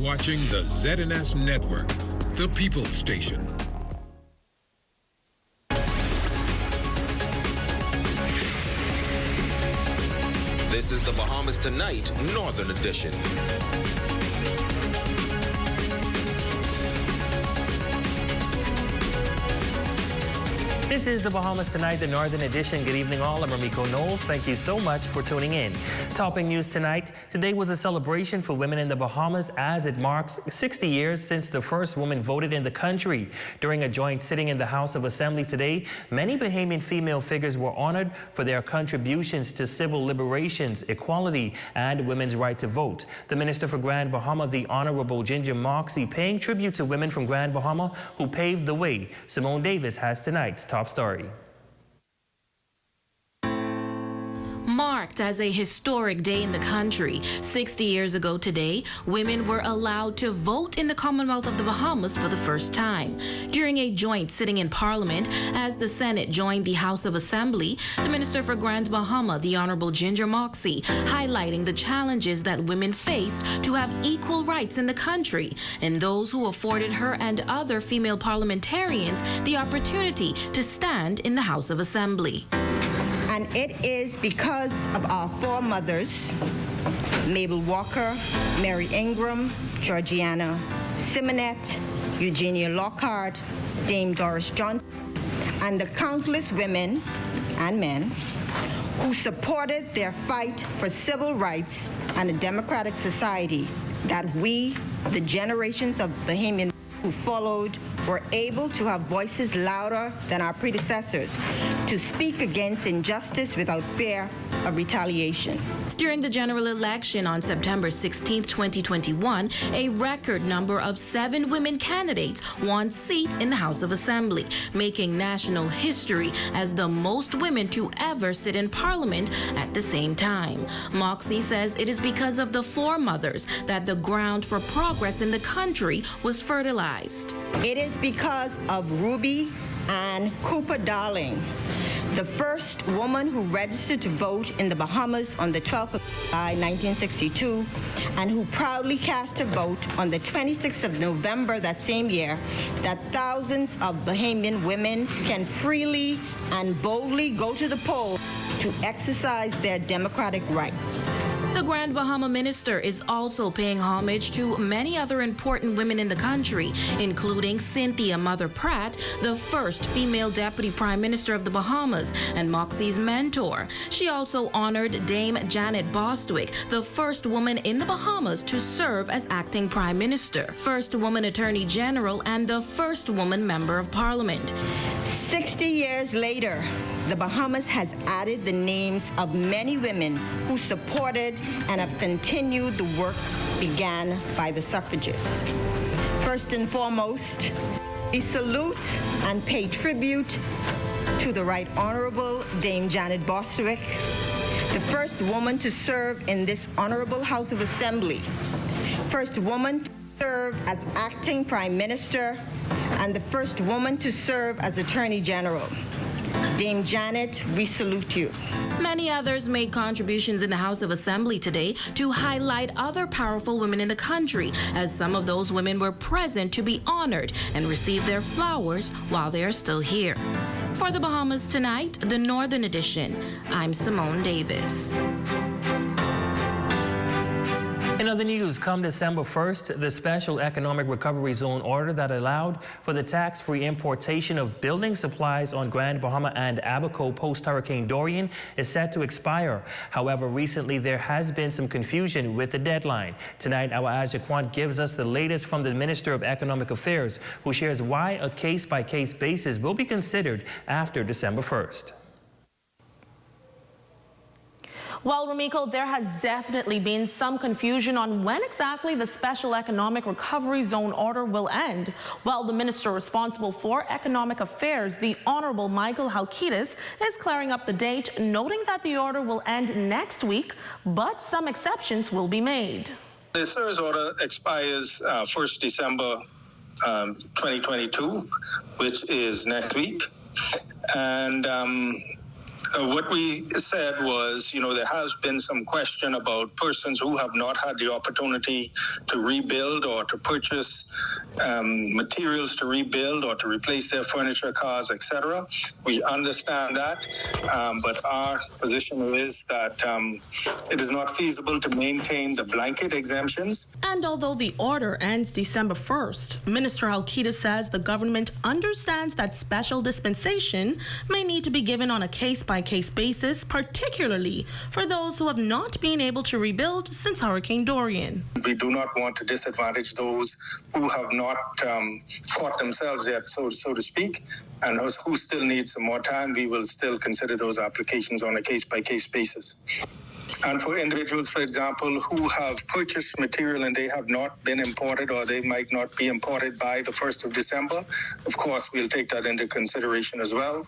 watching the ZNS Network, the People's Station. This is the Bahamas Tonight, Northern Edition. This is the Bahamas Tonight, the Northern Edition. Good evening all. I'm Ramiko Knowles. Thank you so much for tuning in. Topping news tonight. Today was a celebration for women in the Bahamas as it marks 60 years since the first woman voted in the country. During a joint sitting in the House of Assembly today, many Bahamian female figures were honored for their contributions to civil liberations, equality, and women's right to vote. The Minister for Grand Bahama, the Honorable Ginger Moxie, paying tribute to women from Grand Bahama who paved the way. Simone Davis has tonight's top story. Marked as a historic day in the country, 60 years ago today, women were allowed to vote in the Commonwealth of the Bahamas for the first time. During a joint sitting in Parliament, as the Senate joined the House of Assembly, the Minister for Grand Bahama, the Honorable Ginger Moxie, highlighting the challenges that women faced to have equal rights in the country, and those who afforded her and other female parliamentarians the opportunity to stand in the House of Assembly. And it is because of our foremothers, Mabel Walker, Mary Ingram, Georgiana Simonette, Eugenia Lockhart, Dame Doris Johnson, and the countless women and men who supported their fight for civil rights and a democratic society that we, the generations of Bahamian who followed, were able to have voices louder than our predecessors, to speak against injustice without fear of retaliation. During the general election on September 16, 2021, a record number of 7 women candidates won seats in the House of Assembly, making national history as the most women to ever sit in Parliament at the same time. Moxie says it is because of the foremothers that the ground for progress in the country was fertilized. It is because of Ruby Ann Cooper Darling, the first woman who registered to vote in the Bahamas on the 12th of July, 1962, and who proudly cast her vote on the 26th of November that same year, that thousands of Bahamian women can freely and boldly go to the polls to exercise their democratic right. The Grand Bahama Minister is also paying homage to many other important women in the country, including Cynthia Mother Pratt, the first female Deputy Prime Minister of the Bahamas and Moxie's mentor. She also honored Dame Janet Bostwick, the first woman in the Bahamas to serve as acting Prime Minister, first woman Attorney General, and the first woman Member of Parliament. 60 years later, the Bahamas has added the names of many women who supported and have continued the work began by the suffragists. First and foremost, we salute and pay tribute to the Right Honorable Dame Janet Bostwick, the first woman to serve in this honorable House of Assembly, first woman to serve as acting Prime Minister, and the first woman to serve as Attorney General. Dame Janet, we salute you. Many others made contributions in the House of Assembly today to highlight other powerful women in the country, as some of those women were present to be honored and receive their flowers while they are still here. For the Bahamas Tonight, the Northern Edition, I'm Simone Davis. In other news, come December 1st, the Special Economic Recovery Zone order that allowed for the tax-free importation of building supplies on Grand Bahama and Abaco post-Hurricane Dorian is set to expire. However, recently there has been some confusion with the deadline. Tonight, our Aja Quant gives us the latest from the Minister of Economic Affairs, who shares why a case-by-case basis will be considered after December 1st. Well, Ramiko, there has definitely been some confusion on when exactly the Special Economic Recovery Zone order will end. Well, the minister responsible for economic affairs, the Honorable Michael Halkitis, is clearing up the date, noting that the order will end next week, but some exceptions will be made. The SIRS order expires 1st December 2022, which is next week. And What we said was, there has been some question about persons who have not had the opportunity to rebuild or to purchase materials to rebuild or to replace their furniture, cars, etc. We understand that, but our position is that it is not feasible to maintain the blanket exemptions. And although the order ends December 1st, Minister Halkida says the government understands that special dispensation may need to be given on a case-by-case basis, particularly for those who have not been able to rebuild since Hurricane Dorian. We do not want to disadvantage those who have not caught themselves yet, so to speak, and who still need some more time. We will still consider those applications on a case-by-case basis. And for individuals, for example, who have purchased material and they have not been imported or they might not be imported by the 1st of December, of course, we'll take that into consideration as well.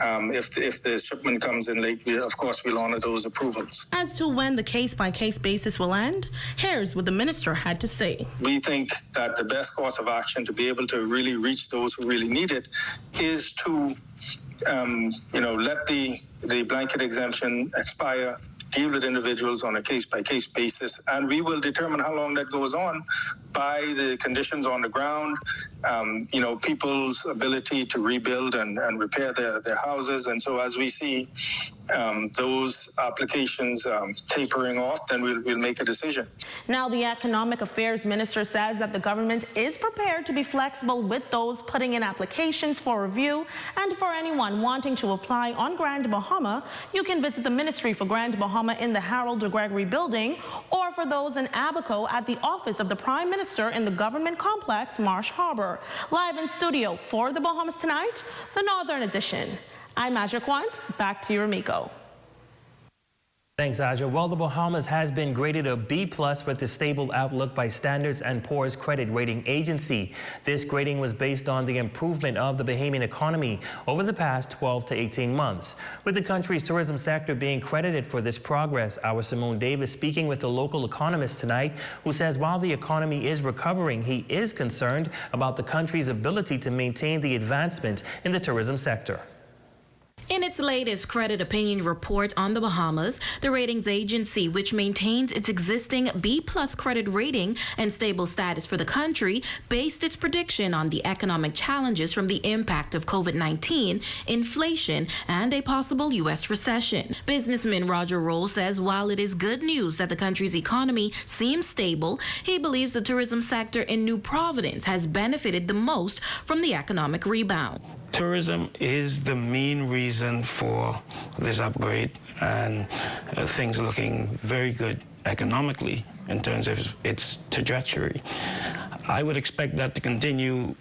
If the shipment comes in late, of course, we'll honor those approvals. As to when the case-by-case basis will end, here's what the minister had to say. We think that the best course of action to be able to really reach those who really need it is to, let the blanket exemption expire, deal with individuals on a case-by-case basis, and we will determine how long that goes on by the conditions on the ground, people's ability to rebuild and repair their houses. And so as we see those applications tapering off, then we'll make a decision. Now, the Economic Affairs Minister says that the government is prepared to be flexible with those putting in applications for review, and for anyone wanting to apply on Grand Bahama, you can visit the Ministry for Grand Bahama in the Harold de Gregory building, or for those in Abaco at the office of the Prime Minister in the government complex, Marsh Harbor. Live in studio for the Bahamas Tonight, the Northern Edition. I'm Aja Quant. Back to you, Ramiko. Thanks, Aja. Well, the Bahamas has been graded a B+ with a stable outlook by Standards & Poor's credit rating agency. This grading was based on the improvement of the Bahamian economy over the past 12 to 18 months. With the country's tourism sector being credited for this progress, our Simone Davis speaking with a local economist tonight who says while the economy is recovering, he is concerned about the country's ability to maintain the advancement in the tourism sector. In its latest credit opinion report on the Bahamas, the ratings agency, which maintains its existing B+ credit rating and stable status for the country, based its prediction on the economic challenges from the impact of COVID-19, inflation, and a possible U.S. recession. Businessman Roger Roll says while it is good news that the country's economy seems stable, he believes the tourism sector in New Providence has benefited the most from the economic rebound. Tourism is the main reason for this upgrade, and things looking very good economically in terms of its trajectory. I would expect that to continue,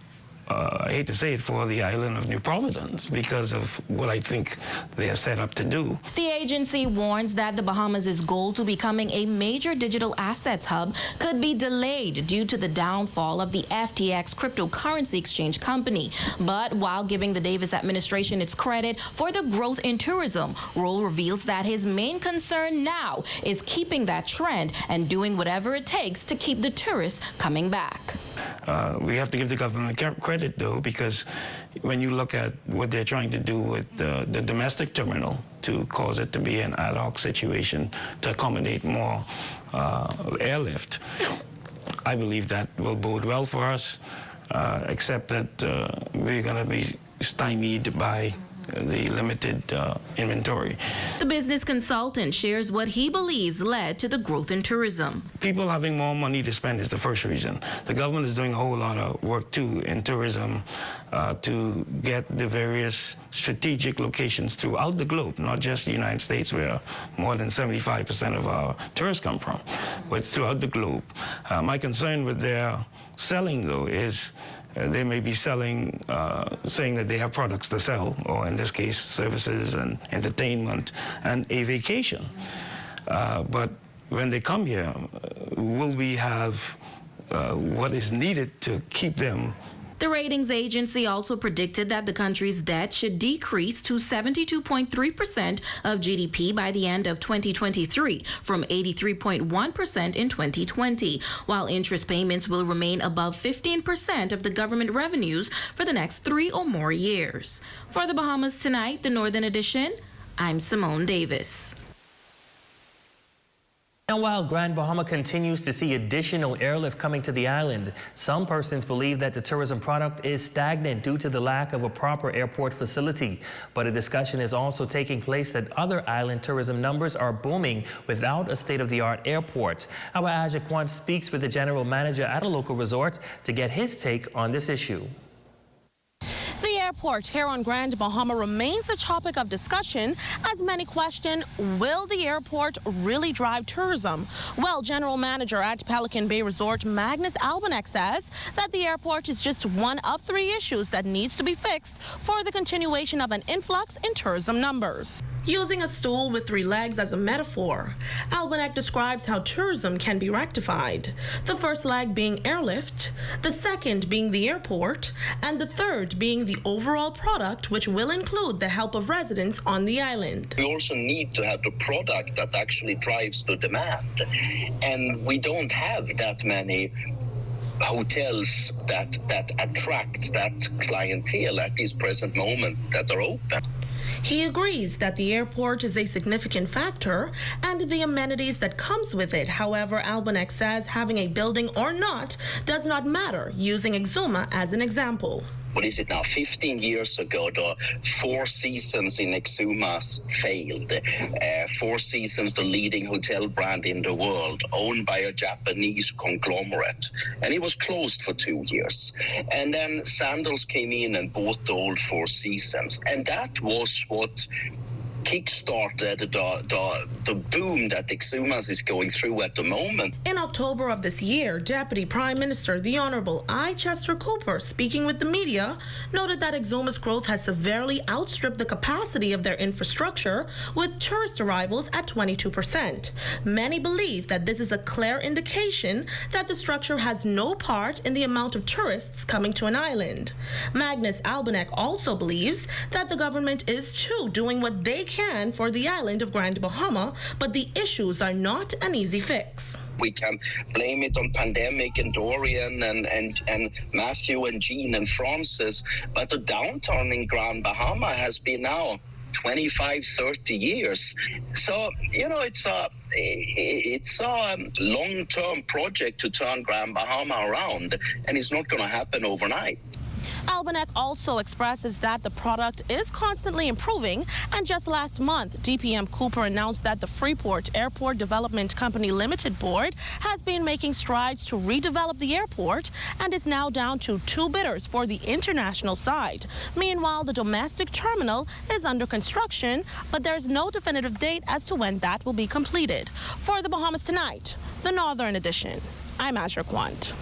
I hate to say it, for the island of New Providence because of what I think they are set up to do. The agency warns that the Bahamas' goal to becoming a major digital assets hub could be delayed due to the downfall of the FTX cryptocurrency exchange company. But while giving the Davis administration its credit for the growth in tourism, Roll reveals that his main concern now is keeping that trend and doing whatever it takes to keep the tourists coming back. We have to give the government credit, though, because when you look at what they're trying to do with the domestic terminal to cause it to be an ad hoc situation to accommodate more airlift, I believe that will bode well for us, except that we're going to be stymied by the limited inventory. The business consultant shares what he believes led to the growth in tourism. People having more money to spend is the first reason. The government is doing a whole lot of work, too, in tourism to get the various strategic locations throughout the globe, not just the United States, where more than 75% of our tourists come from, but throughout the globe. My concern with their selling, though, is they may be selling, saying that they have products to sell, or in this case, services and entertainment and a vacation. But when they come here, will we have what is needed to keep them? The ratings agency also predicted that the country's debt should decrease to 72.3% of GDP by the end of 2023 from 83.1% in 2020, while interest payments will remain above 15% of the government revenues for the next 3 or more years. For the Bahamas Tonight, the Northern Edition, I'm Simone Davis. And while Grand Bahama continues to see additional airlift coming to the island, some persons believe that the tourism product is stagnant due to the lack of a proper airport facility. But a discussion is also taking place that other island tourism numbers are booming without a state-of-the-art airport. Our Ajaquan speaks with the general manager at a local resort to get his take on this issue. The airport here on Grand Bahama remains a topic of discussion as many question, will the airport really drive tourism? Well, General Manager at Pelican Bay Resort, Magnus Albanek, says that the airport is just one of 3 issues that needs to be fixed for the continuation of an influx in tourism numbers. Using a stool with 3 legs as a metaphor, Albanek describes how tourism can be rectified. The first leg being airlift, the second being the airport, and the third being the overall product, which will include the help of residents on the island. We also need to have the product that actually drives the demand. And we don't have that many hotels that attract that clientele at this present moment that are open. He agrees that the airport is a significant factor and the amenities that comes with it. However, Albanek says having a building or not does not matter, using Exuma as an example. What is it now? 15 years ago, the 4 Seasons in Exuma failed. 4 Seasons, the leading hotel brand in the world, owned by a Japanese conglomerate. And it was closed for 2 years. And then Sandals came in and bought the old 4 Seasons. And that was what kickstarted the boom that Exumas is going through at the moment. In October of this year, Deputy Prime Minister the Honorable I. Chester Cooper, speaking with the media, noted that Exuma's growth has severely outstripped the capacity of their infrastructure, with tourist arrivals at 22%. Many believe that this is a clear indication that the structure has no part in the amount of tourists coming to an island. Magnus Albanek also believes that the government is too doing what they can for the island of Grand Bahama, but the issues are not an easy fix. We can blame it on pandemic and Dorian and Matthew and Jean and Francis, but the downturn in Grand Bahama has been now 25, 30 years. So, you know, it's a long-term project to turn Grand Bahama around, and it's not going to happen overnight. Albanek also expresses that the product is constantly improving, and just last month, DPM Cooper announced that the Freeport Airport Development Company Limited Board has been making strides to redevelop the airport and is now down to 2 bidders for the international side. Meanwhile, the domestic terminal is under construction, but there's no definitive date as to when that will be completed. For the Bahamas Tonight, the Northern Edition, I'm Azra Quant.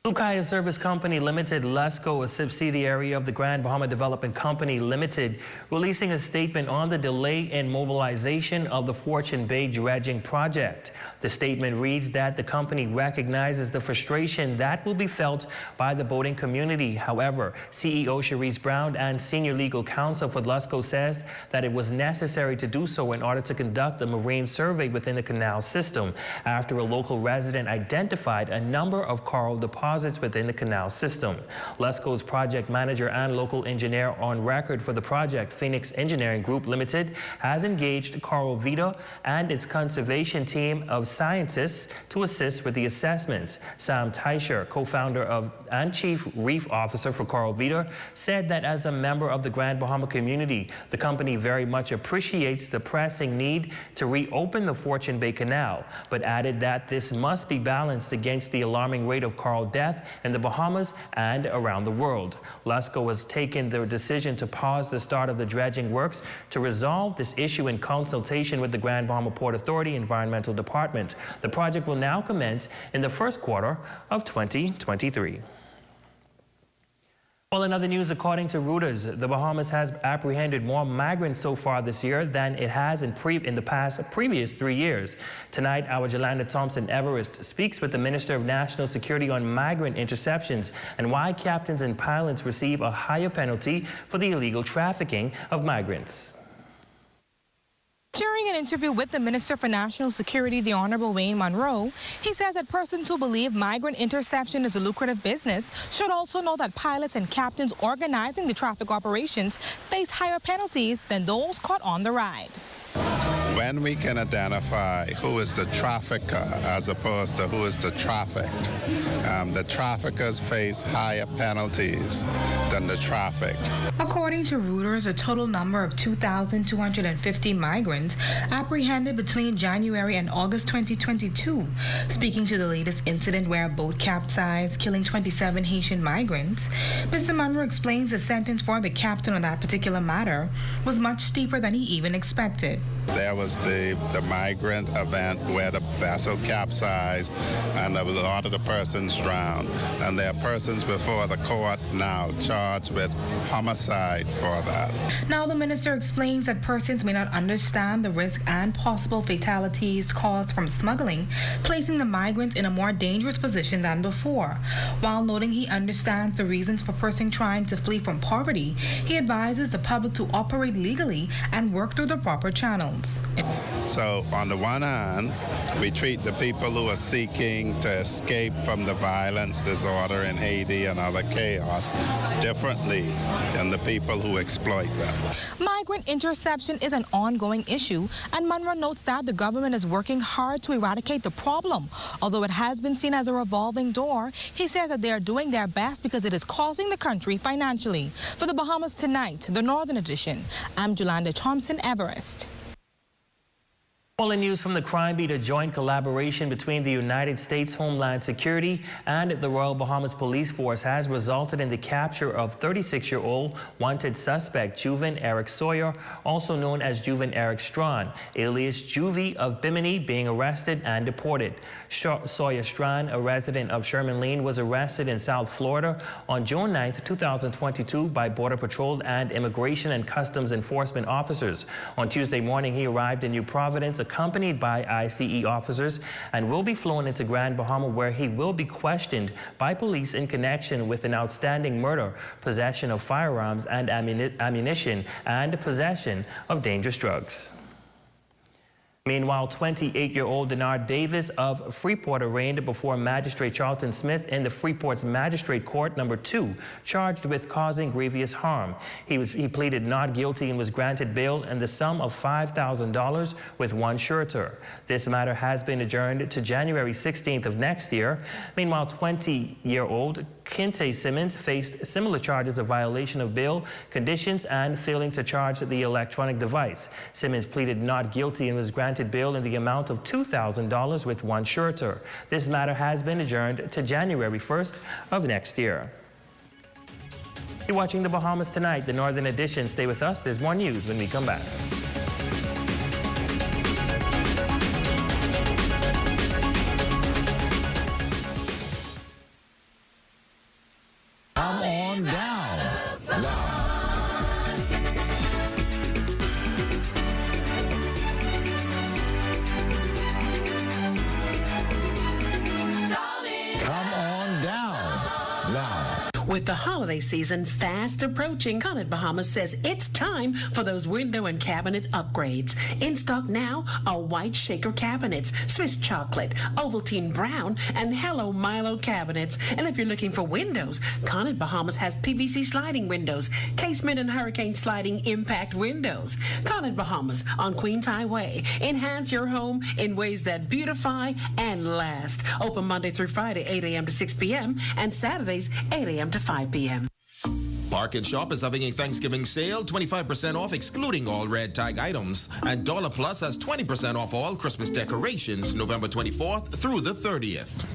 Lukaya Service Company Limited, LESCO, a subsidiary of the Grand Bahama Development Company Limited, releasing a statement on the delay in mobilization of the Fortune Bay dredging project. The statement reads that the company recognizes the frustration that will be felt by the boating community. However, CEO Cherise Brown and Senior Legal Counsel for LESCO says that it was necessary to do so in order to conduct a marine survey within the canal system after a local resident identified a number of coral deposits within the canal system. LESCO's project manager and local engineer on record for the project, Phoenix Engineering Group Limited, has engaged Coral Vita and its conservation team of scientists to assist with the assessments. Sam Teicher, co-founder of and chief reef officer for Coral Vita, said that as a member of the Grand Bahama community, the company very much appreciates the pressing need to reopen the Fortune Bay Canal, but added that this must be balanced against the alarming rate of coral death in the Bahamas and around the world. LESCO has taken the decision to pause the start of the dredging works to resolve this issue in consultation with the Grand Bahama Port Authority Environmental Department. The project will now commence in the first quarter of 2023. Well, in other news, according to Reuters, the Bahamas has apprehended more migrants so far this year than it has in the previous 3 years. Tonight, our Jolanda Thompson-Everest speaks with the Minister of National Security on migrant interceptions and why captains and pilots receive a higher penalty for the illegal trafficking of migrants. During an interview with the Minister for National Security, the Honorable Wayne Monroe, he says that persons who believe migrant interception is a lucrative business should also know that pilots and captains organizing the traffic operations face higher penalties than those caught on the ride. When we can identify who is the trafficker as opposed to who is the trafficked, the traffickers face higher penalties than the trafficked. According to Reuters, a total number of 2,250 migrants apprehended between January and August 2022. Speaking to the latest incident where a boat capsized, killing 27 Haitian migrants, Mr. Monroe explains the sentence for the captain on that particular matter was much steeper than he even expected. There was the migrant event where the vessel capsized and a lot of the persons drowned. And there are persons before the court now charged with homicide for that. Now the minister explains that persons may not understand the risk and possible fatalities caused from smuggling, placing the migrants in a more dangerous position than before. While noting he understands the reasons for persons trying to flee from poverty, he advises the public to operate legally and work through the proper channels. So on the one hand, we treat the people who are seeking to escape from the violence, disorder in Haiti and other chaos differently than the people who exploit them. Migrant interception is an ongoing issue, and Monroe notes that the government is working hard to eradicate the problem. Although it has been seen as a revolving door, he says that they are doing their best because it is costing the country financially. For the Bahamas Tonight, the Northern Edition, I'm Jolanda Thompson Everest. Well, in news from the Crime Beat, a joint collaboration between the United States Homeland Security and the Royal Bahamas Police Force has resulted in the capture of 36-year-old wanted suspect Juven Eric Sawyer, also known as Juven Eric Strawn, alias Juvie of Bimini, being arrested and deported. Sawyer Strawn, a resident of Sherman Lane, was arrested in South Florida on June 9, 2022 by Border Patrol and Immigration and Customs Enforcement officers. On Tuesday morning, he arrived in New Providence, accompanied by ICE officers, and will be flown into Grand Bahama, where he will be questioned by police in connection with an outstanding murder, possession of firearms and ammunition, and possession of dangerous drugs. Meanwhile, 28-year-old Denard Davis of Freeport arraigned before Magistrate Charlton Smith in the Freeport's Magistrate Court No. 2, charged with causing grievous harm. He pleaded not guilty and was granted bail in the sum of $5,000 with one suretor. This matter has been adjourned to January 16th of next year. Meanwhile, 20-year-old Kinte Simmons faced similar charges of violation of bail conditions and failing to charge the electronic device. Simmons pleaded not guilty and was granted bail in the amount of $2,000 with one suretor. This matter has been adjourned to January 1st of next year. You're watching the Bahamas Tonight, the Northern Edition. Stay with us. There's more news when we come back. Come on down. With the holiday season fast approaching, Canal Bahamas says it's time for those window and cabinet upgrades. In stock now are white shaker cabinets, Swiss chocolate, Ovaltine brown, and Hello Milo cabinets. And if you're looking for windows, Canal Bahamas has PVC sliding windows, casement and hurricane sliding impact windows. Canal Bahamas on Queens Highway. Enhance your home in ways that beautify and last. Open Monday through Friday, 8 a.m. to 6 p.m. and Saturdays, 8 a.m. to 5 p.m. Park and Shop is having a Thanksgiving sale, 25% off excluding all red tag items. And Dollar Plus has 20% off all Christmas decorations, November 24th through the 30th.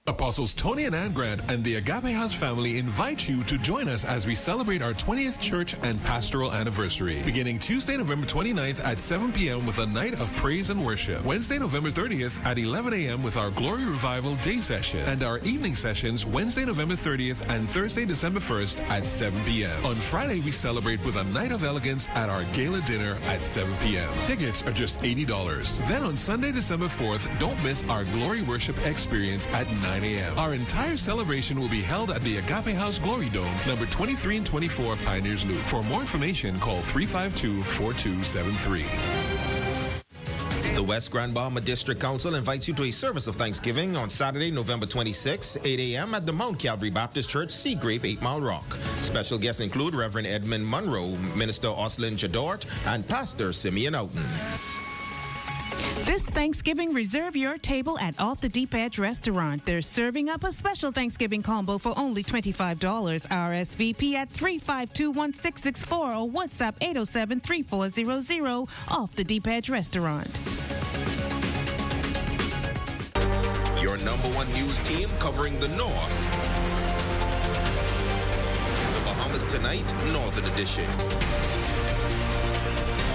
Apostles Tony and Ann Grant and the Agape House family invite you to join us as we celebrate our 20th church and pastoral anniversary. Beginning Tuesday, November 29th at 7 p.m. with a night of praise and worship. Wednesday, November 30th at 11 a.m. with our Glory Revival day session. And our evening sessions Wednesday, November 30th and Thursday, December 1st at 7 p.m. On Friday, we celebrate with a night of elegance at our gala dinner at 7 p.m. Tickets are just $80. Then on Sunday, December 4th, don't miss our Glory Worship experience at 9 9 a.m. Our entire celebration will be held at the Agape House Glory Dome, number 23 and 24 Pioneers Loop. For more information, call 352-4273. The West Grand Bahama District Council invites you to a service of Thanksgiving on Saturday, November 26, 8 a.m. at the Mount Calvary Baptist Church, Seagrape, 8 Mile Rock. Special guests include Reverend Edmund Monroe, Minister Oslin Jadort, and Pastor Simeon Oughton. This Thanksgiving, reserve your table at Off the Deep Edge Restaurant. They're serving up a special Thanksgiving combo for only $25. RSVP at 352-1664 or WhatsApp 807-3400. Off the Deep Edge Restaurant. Your #1 news team covering the North. The Bahamas Tonight, Northern Edition.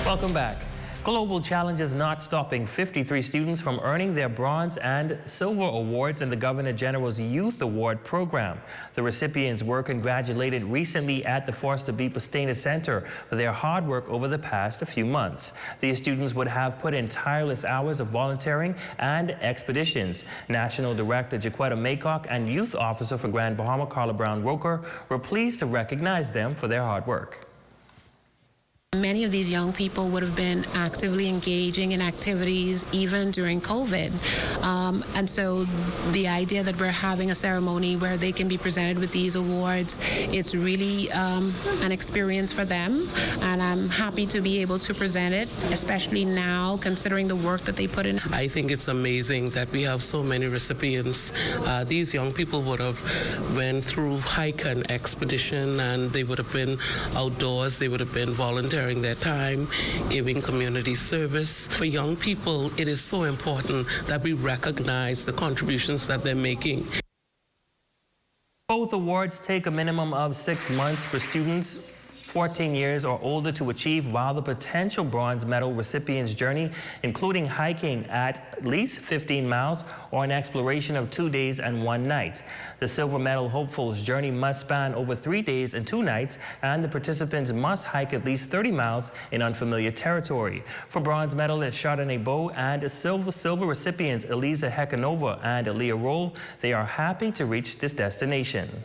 Welcome back. Global Challenge is not stopping 53 students from earning their bronze and silver awards in the Governor General's Youth Award program. The recipients were congratulated recently at the Foster B. Pastena Center for their hard work over the past few months. These students would have put in tireless hours of volunteering and expeditions. National Director Jaquetta Maycock and Youth Officer for Grand Bahama Carla Brown Roker were pleased to recognize them for their hard work. Many of these young people would have been actively engaging in activities even during COVID. And so the idea that we're having a ceremony where they can be presented with these awards, it's really an experience for them. And I'm happy to be able to present it, especially now considering the work that they put in. I think it's amazing that we have so many recipients. These young people would have went through hike and expedition, and they would have been outdoors, they would have been volunteering their time, giving community service. For young people, it is so important that we recognize the contributions that they're making. Both awards take a minimum of 6 months for students 14 years or older to achieve, while the potential bronze medal recipients' journey, including hiking at least 15 miles or an exploration of 2 days and 1 night. The silver medal hopefuls' journey must span over 3 days and 2 nights, and the participants must hike at least 30 miles in unfamiliar territory. For bronze medalists Chardonnay Bow and silver recipients Eliza Hekanova and Aaliyah Roll, they are happy to reach this destination.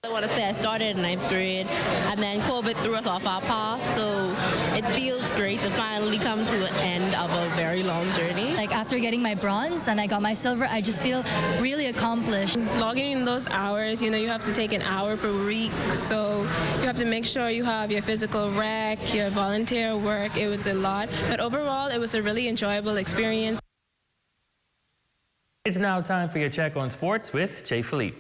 I want to say I started in 9th grade, and then COVID threw us off our path, so it feels great to finally come to an end of a very long journey. Like after getting my bronze and I got my silver, I just feel really accomplished. Logging in those hours, you have to take an hour per week, so you have to make sure you have your physical rec, your volunteer work. It was a lot, but overall it was a really enjoyable experience. It's now time for your check on sports with Jay Philippe.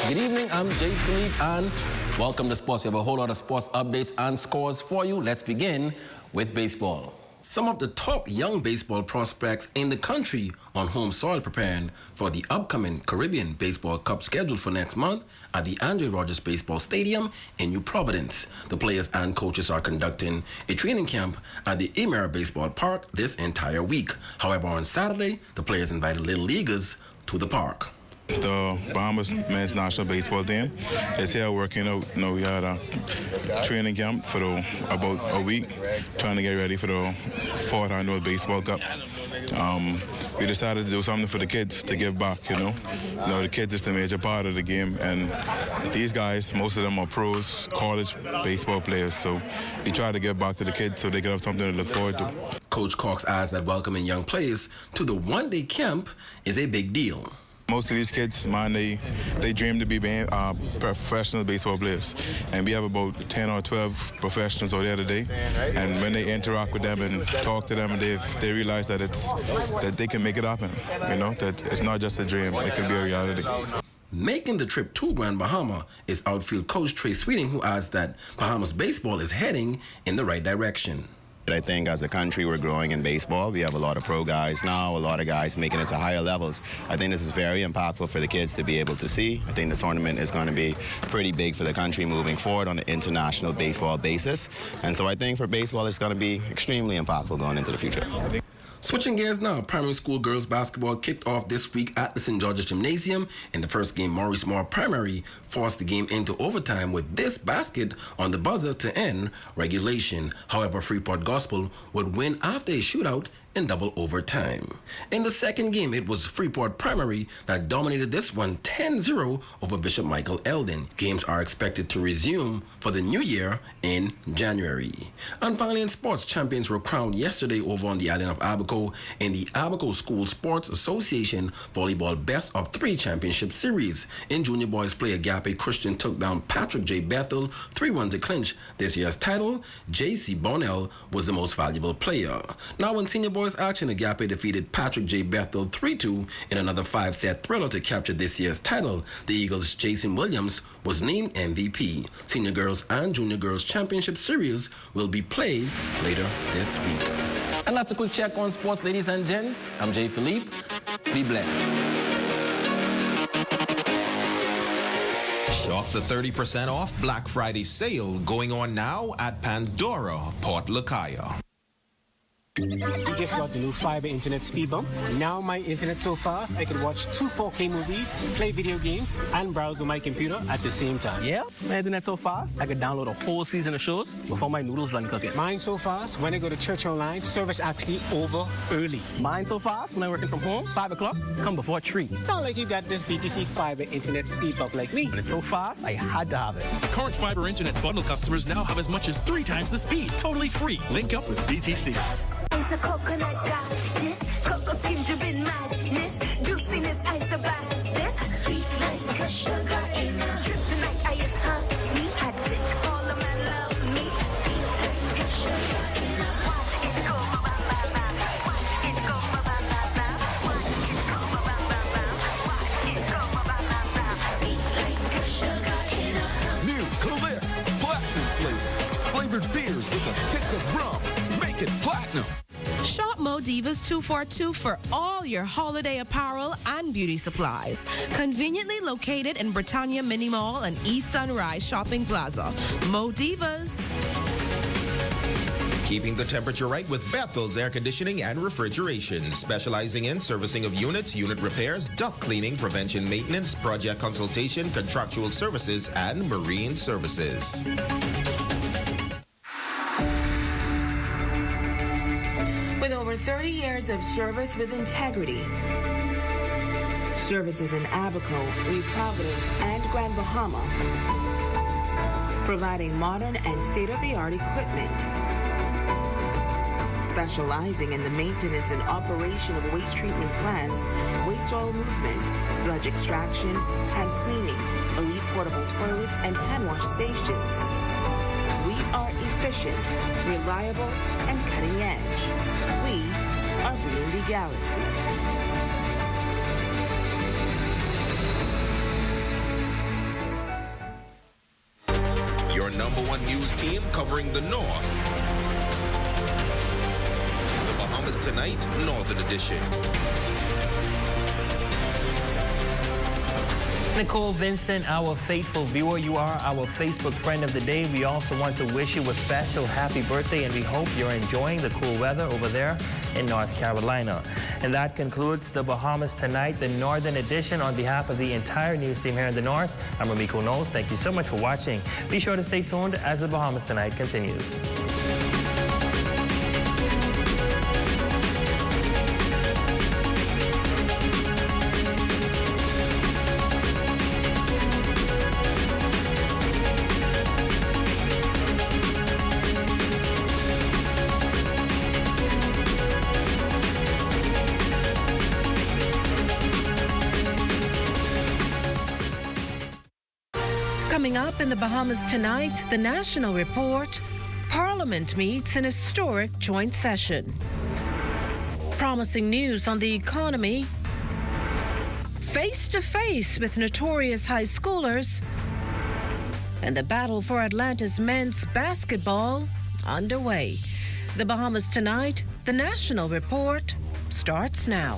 Good evening, I'm Jay Philippe and welcome to Sports. We have a whole lot of sports updates and scores for you. Let's begin with baseball. Some of the top young baseball prospects in the country on home soil preparing for the upcoming Caribbean Baseball Cup scheduled for next month at the Andre Rogers Baseball Stadium in New Providence. The players and coaches are conducting a training camp at the Emera Baseball Park this entire week. However, on Saturday, the players invited little leaguers to the park. The Bahamas men's national baseball team is here working out. We had a training camp for about a week, trying to get ready for the 4th annual baseball cup. We decided to do something for the kids to give back. The kids is the major part of the game, and these guys, most of them are pros, college baseball players. So we try to give back to the kids so they can have something to look forward to. Coach Cox adds that welcoming young players to the one-day camp is a big deal. Most of these kids, man, they dream to be professional baseball players. And we have about 10 or 12 professionals out there today. And when they interact with them and talk to them, they realize that they can make it happen. That it's not just a dream, it can be a reality. Making the trip to Grand Bahama is outfield coach Trey Sweeting, who adds that Bahamas baseball is heading in the right direction. I think as a country, we're growing in baseball. We have a lot of pro guys now, a lot of guys making it to higher levels. I think this is very impactful for the kids to be able to see. I think this tournament is going to be pretty big for the country moving forward on an international baseball basis. And so I think for baseball, it's going to be extremely impactful going into the future. Switching gears now, primary school girls basketball kicked off this week at the St. George's Gymnasium. In the first game, Maurice Moore Primary forced the game into overtime with this basket on the buzzer to end regulation. However, Freeport Gospel would win after a shootout in double overtime. In the second game, it was Freeport Primary that dominated this one 10-0 over Bishop Michael Eldon. Games are expected to resume for the new year in January. And finally in sports, champions were crowned yesterday over on the island of Abaco in the Abaco School Sports Association Volleyball Best of 3 Championship Series. In junior boys play, Agape Christian took down Patrick J. Bethel 3-1 to clinch this year's title. J.C. Bonnell was the most valuable player. Now in senior boys action, Agape defeated Patrick J. Bethel 3-2 in another 5-set thriller to capture this year's title. The Eagles' Jason Williams was named MVP. Senior girls and junior girls championship series will be played later this week. And that's a quick check on sports, ladies and gents. I'm Jay Philippe. Be blessed. Shop the 30% off Black Friday sale going on now at Pandora, Port Lacaya. We just got the new fiber internet speed bump. Now my internet so fast I can watch 2 4K movies, play video games, and browse on my computer at the same time. Yeah, my internet so fast I could download a whole season of shows before my noodles done cooking. Mine so fast when I go to church online, service actually over early. Mine so fast when I'm working from home, 5 o'clock, come before 3. Sound like you got this BTC fiber internet speed bump like me. But it's so fast I had to have it. Current fiber internet bundle customers now have as much as 3 times the speed, totally free. Link up with BTC. Ice the coconut got this, cocoa ginger in madness, juiciness ice the back this, sweet like a sugar in a dripping like ice honey, addict, all of my love me, sweet like a sugar in a watch it go ba-ba-ba-ba, watch it go ba-ba-ba-ba, watch it go ba-ba-ba-ba, watch it go ba-ba-ba-ba, sweet like a sugar in a new clear platinum flavored beers with a kick of rum. Make it platinum. Shop Modivas 242 for all your holiday apparel and beauty supplies. Conveniently located in Britannia Mini Mall and East Sunrise Shopping Plaza. Modivas. Keeping the temperature right with Bethel's Air Conditioning and Refrigeration, specializing in servicing of units, unit repairs, duct cleaning, prevention maintenance, project consultation, contractual services, and marine services. With over 30 years of service with integrity, services in Abaco, New Providence, and Grand Bahama, providing modern and state-of-the-art equipment, specializing in the maintenance and operation of waste treatment plants, waste oil movement, sludge extraction, tank cleaning, elite portable toilets, and hand wash stations. We are efficient, reliable, and cutting edge. We are B&B Galaxy. Your #1 news team covering the North. The Bahamas Tonight, Northern Edition. Nicole Vincent, our faithful viewer, you are our Facebook friend of the day. We also want to wish you a special happy birthday, and we hope you're enjoying the cool weather over there in North Carolina. And that concludes the Bahamas Tonight, the Northern Edition. On behalf of the entire news team here in the North, I'm Ramiko Knowles. Thank you so much for watching. Be sure to stay tuned as the Bahamas Tonight continues. Coming up in the Bahamas Tonight, the National Report, Parliament meets in historic joint session. Promising news on the economy, face-to-face with notorious high schoolers, and the battle for Atlanta's men's basketball underway. The Bahamas Tonight, the National Report, starts now.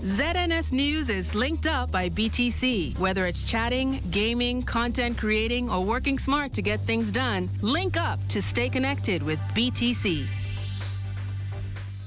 ZNS News is linked up by BTC. Whether it's chatting, gaming, content creating, or working smart to get things done, link up to stay connected with BTC.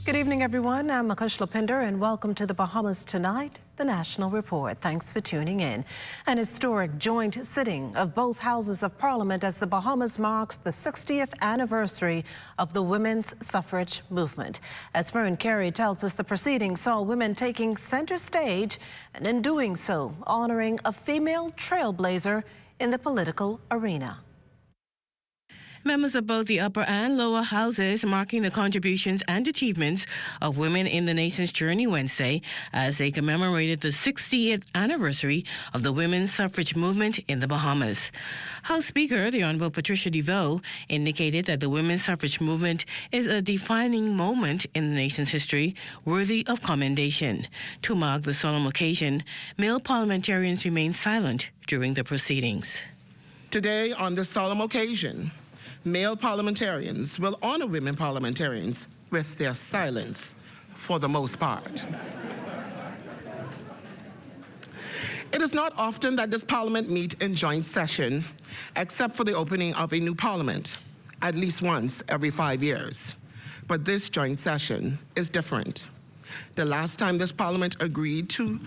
Good evening, everyone. I'm Makush Lopinder, and welcome to the Bahamas Tonight, the National Report. Thanks for tuning in. An historic joint sitting of both houses of Parliament as the Bahamas marks the 60th anniversary of the women's suffrage movement. As Fern Carey tells us, the proceedings saw women taking center stage and in doing so, honoring a female trailblazer in the political arena. Members of both the upper and lower houses marking the contributions and achievements of women in the nation's journey Wednesday as they commemorated the 60th anniversary of the women's suffrage movement in the Bahamas. House Speaker, the Honorable Patricia DeVoe, indicated that the women's suffrage movement is a defining moment in the nation's history worthy of commendation. To mark the solemn occasion, male parliamentarians remained silent during the proceedings. Today, on this solemn occasion, male parliamentarians will honor women parliamentarians with their silence for the most part. It is not often that this parliament meet in joint session, except for the opening of a new parliament, at least once every 5 years. But this joint session is different. The last time this parliament agreed to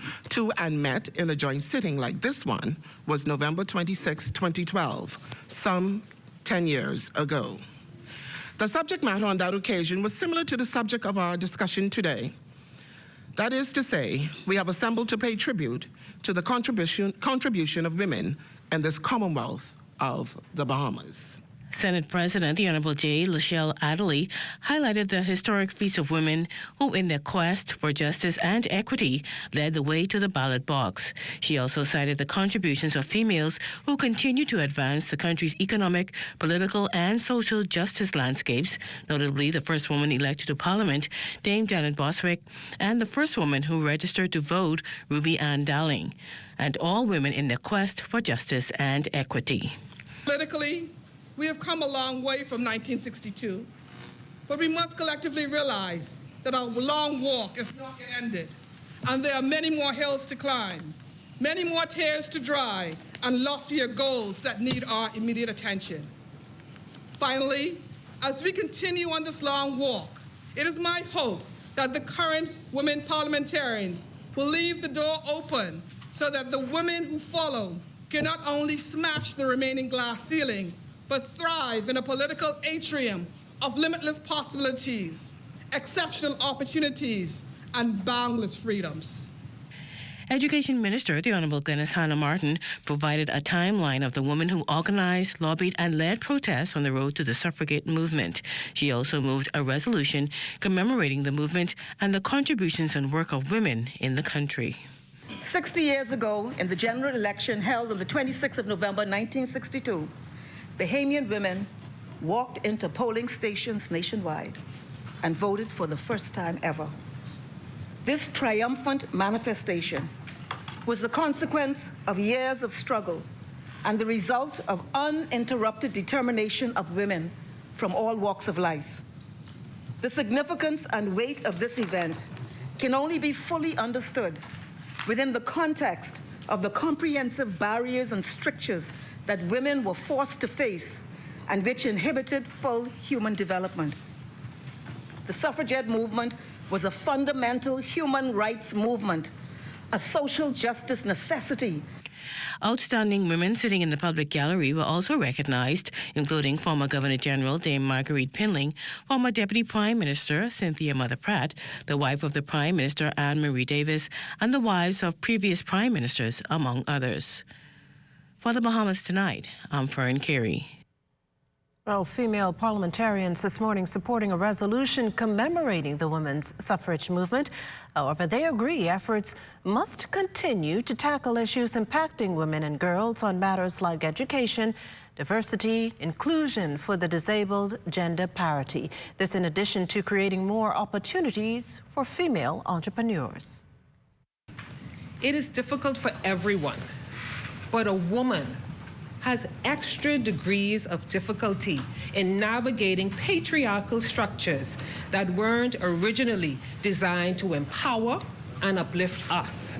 and met in a joint sitting like this one was November 26, 2012, some 10 years ago. The subject matter on that occasion was similar to the subject of our discussion today. That is to say, we have assembled to pay tribute to the contribution of women in this Commonwealth of the Bahamas. Senate President, the Honorable J. Lachelle Adderley, highlighted the historic feats of women who, in their quest for justice and equity, led the way to the ballot box. She also cited the contributions of females who continue to advance the country's economic, political, and social justice landscapes, notably the first woman elected to Parliament, Dame Janet Boswick, and the first woman who registered to vote, Ruby Ann Dowling, and all women in their quest for justice and equity. Politically, we have come a long way from 1962, but we must collectively realize that our long walk is not yet ended, and there are many more hills to climb, many more tears to dry, and loftier goals that need our immediate attention. Finally, as we continue on this long walk, it is my hope that the current women parliamentarians will leave the door open so that the women who follow can not only smash the remaining glass ceiling, but thrive in a political atrium of limitless possibilities, exceptional opportunities, and boundless freedoms. Education Minister, the Honorable Glenys Hannah Martin, provided a timeline of the women who organized, lobbied, and led protests on the road to the suffragette movement. She also moved a resolution commemorating the movement and the contributions and work of women in the country. 60 years ago, in the general election held on the 26th of November 1962, Bahamian women walked into polling stations nationwide and voted for the first time ever. This triumphant manifestation was the consequence of years of struggle and the result of uninterrupted determination of women from all walks of life. The significance and weight of this event can only be fully understood within the context of the comprehensive barriers and strictures that women were forced to face and which inhibited full human development. The suffragette movement was a fundamental human rights movement, a social justice necessity. Outstanding women sitting in the public gallery were also recognized, including former Governor General Dame Marguerite Pinling, former Deputy Prime Minister Cynthia Mother Pratt, the wife of the Prime Minister Anne Marie Davis, and the wives of previous Prime Ministers, among others. For the Bahamas Tonight, I'm Fern Carey. Well, female parliamentarians this morning supporting a resolution commemorating the women's suffrage movement. However, they agree efforts must continue to tackle issues impacting women and girls on matters like education, diversity, inclusion for the disabled, gender parity. This in addition to creating more opportunities for female entrepreneurs. It is difficult for everyone, but a woman has extra degrees of difficulty in navigating patriarchal structures that weren't originally designed to empower and uplift us.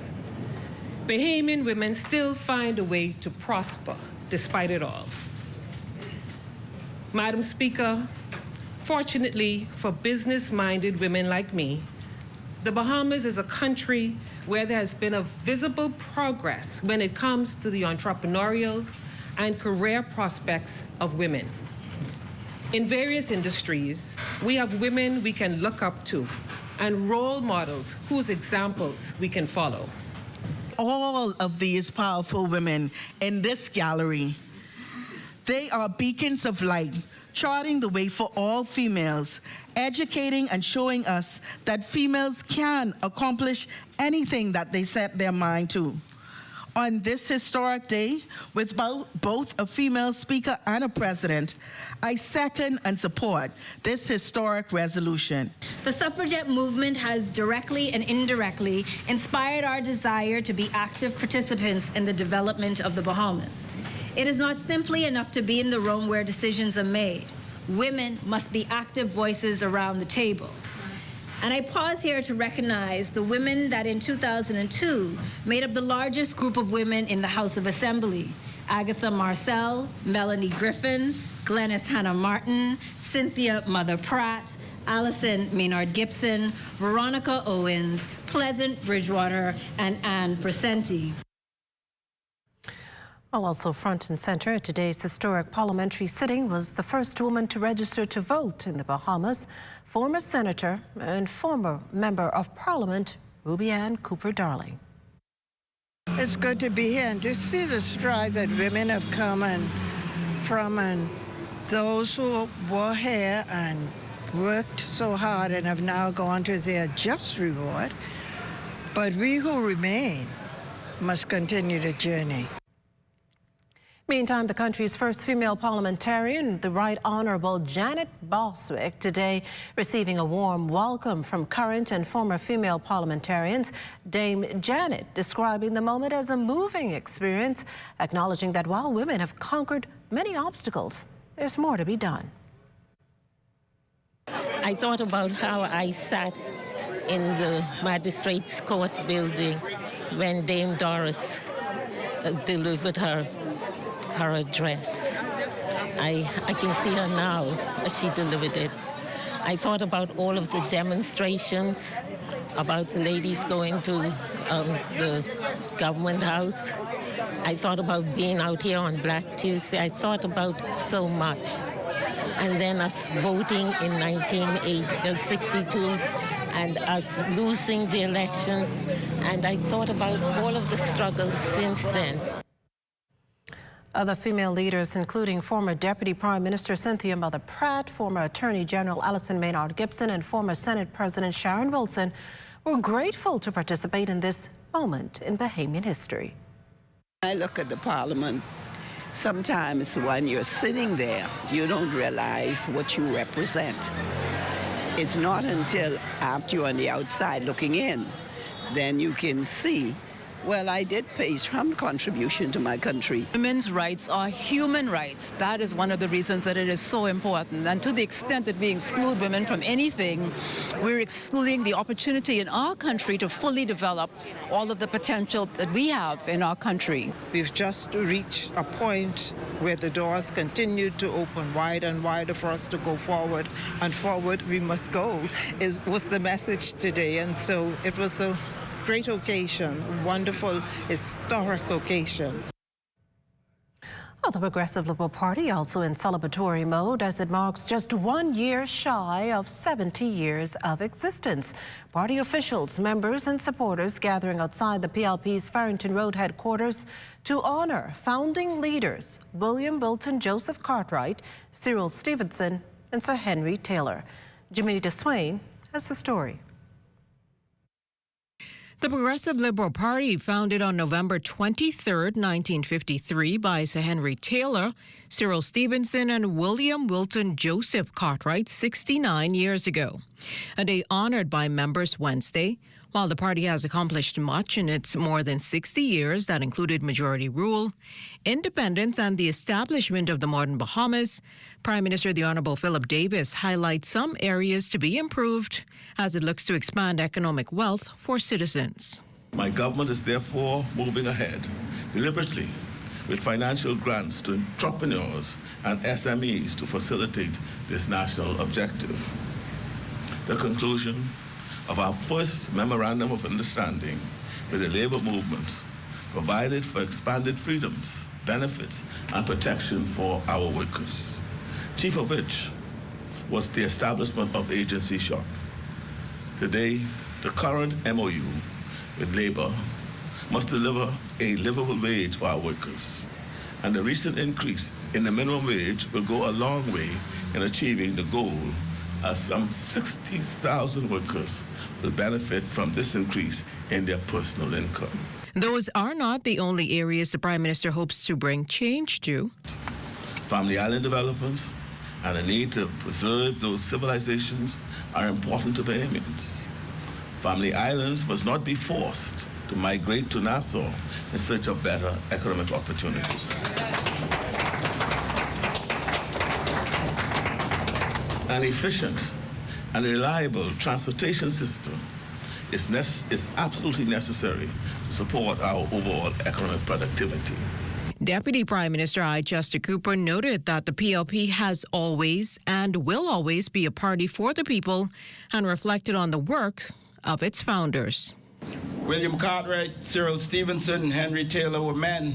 Bahamian women still find a way to prosper despite it all. Madam Speaker, fortunately for business-minded women like me, the Bahamas is a country where there has been a visible progress when it comes to the entrepreneurial and career prospects of women. In various industries, we have women we can look up to and role models whose examples we can follow. All of these powerful women in this gallery, they are beacons of light, charting the way for all females, educating and showing us that females can accomplish anything that they set their mind to. On this historic day, with both a female speaker and a president, I second and support this historic resolution. The suffragette movement has directly and indirectly inspired our desire to be active participants in the development of the Bahamas. It is not simply enough to be in the room where decisions are made. Women must be active voices around the table. And I pause here to recognize the women that in 2002 made up the largest group of women in the House of Assembly: Agatha Marcel, Melanie Griffin, Glenys Hannah Martin, Cynthia Mother Pratt, Allison Maynard Gibson, Veronica Owens, Pleasant Bridgewater, and Anne Bracenti. Well, also front and center at today's historic parliamentary sitting was the first woman to register to vote in the Bahamas, former senator and former member of parliament, Ruby Ann Cooper-Darling. It's good to be here and to see the stride that women have come from, and those who were here and worked so hard and have now gone to their just reward. But we who remain must continue the journey. Meantime, the country's first female parliamentarian, the Right Honourable Janet Boswick, today receiving a warm welcome from current and former female parliamentarians. Dame Janet describing the moment as a moving experience, acknowledging that while women have conquered many obstacles, there's more to be done. I thought about how I sat in the Magistrates Court building when Dame Doris delivered her address. I can see her now as she delivered it. I thought about all of the demonstrations, about the ladies going to the government house. I thought about being out here on Black Tuesday. I thought about so much. And then us voting in 1962 and us losing the election. And I thought about all of the struggles since then. Other female leaders, including former Deputy Prime Minister Cynthia Mother Pratt, former Attorney General Allison Maynard Gibson, and former Senate President Sharon Wilson, were grateful to participate in this moment in Bahamian history. I look at the Parliament. Sometimes when you're sitting there, you don't realize what you represent. It's not until after you're on the outside looking in, then you can see, well, I did pay some contribution to my country. Women's rights are human rights. That is one of the reasons that it is so important. And to the extent that we exclude women from anything, we're excluding the opportunity in our country to fully develop all of the potential that we have in our country. We've just reached a point where the doors continue to open wider and wider for us to go forward, and forward we must go was the message today. And so it was a great occasion, wonderful, historic occasion. Well, the Progressive Liberal Party also in celebratory mode as it marks just 1 year shy of 70 years of existence. Party officials, members and supporters gathering outside the PLP's Farrington Road headquarters to honor founding leaders William Wilton Joseph Cartwright, Cyril Stevenson and Sir Henry Taylor. Jimmy DeSwain has the story. The Progressive Liberal Party, founded on November 23, 1953 by Sir Henry Taylor, Cyril Stevenson and William Wilton Joseph Cartwright 69 years ago. A day honored by members Wednesday, While the party has accomplished much in its more than 60 years that included majority rule, independence, and the establishment of the modern Bahamas, Prime Minister the Honorable Philip Davis highlights some areas to be improved as it looks to expand economic wealth for citizens. My government is therefore moving ahead deliberately with financial grants to entrepreneurs and SMEs to facilitate this national objective. The conclusion of our first Memorandum of Understanding with the labor movement provided for expanded freedoms, benefits, and protection for our workers, chief of which was the establishment of agency shop. Today, the current MOU with labor must deliver a livable wage for our workers, and the recent increase in the minimum wage will go a long way in achieving the goal, as some 60,000 workers will benefit from this increase in their personal income. Those are not the only areas the Prime Minister hopes to bring change to. Family island development and the need to preserve those civilizations are important to Bahamians. Family islands must not be forced to migrate to Nassau in search of better economic opportunities. An efficient and reliable transportation system is absolutely necessary to support our overall economic productivity. Deputy Prime Minister I. Chester Cooper noted that the PLP has always and will always be a party for the people and reflected on the work of its founders. William Cartwright, Cyril Stevenson, and Henry Taylor were men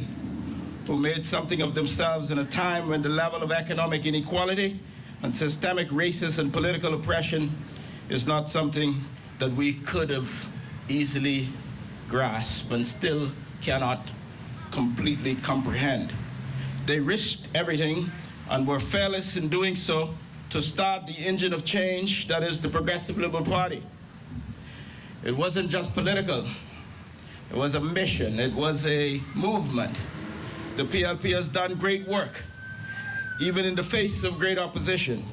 who made something of themselves in a time when the level of economic inequality and systemic racist and political oppression is not something that we could have easily grasped and still cannot completely comprehend. They risked everything and were fearless in doing so to start the engine of change that is the Progressive Liberal Party. It wasn't just political. It was a mission. It was a movement. The PLP has done great work, even in the face of great opposition.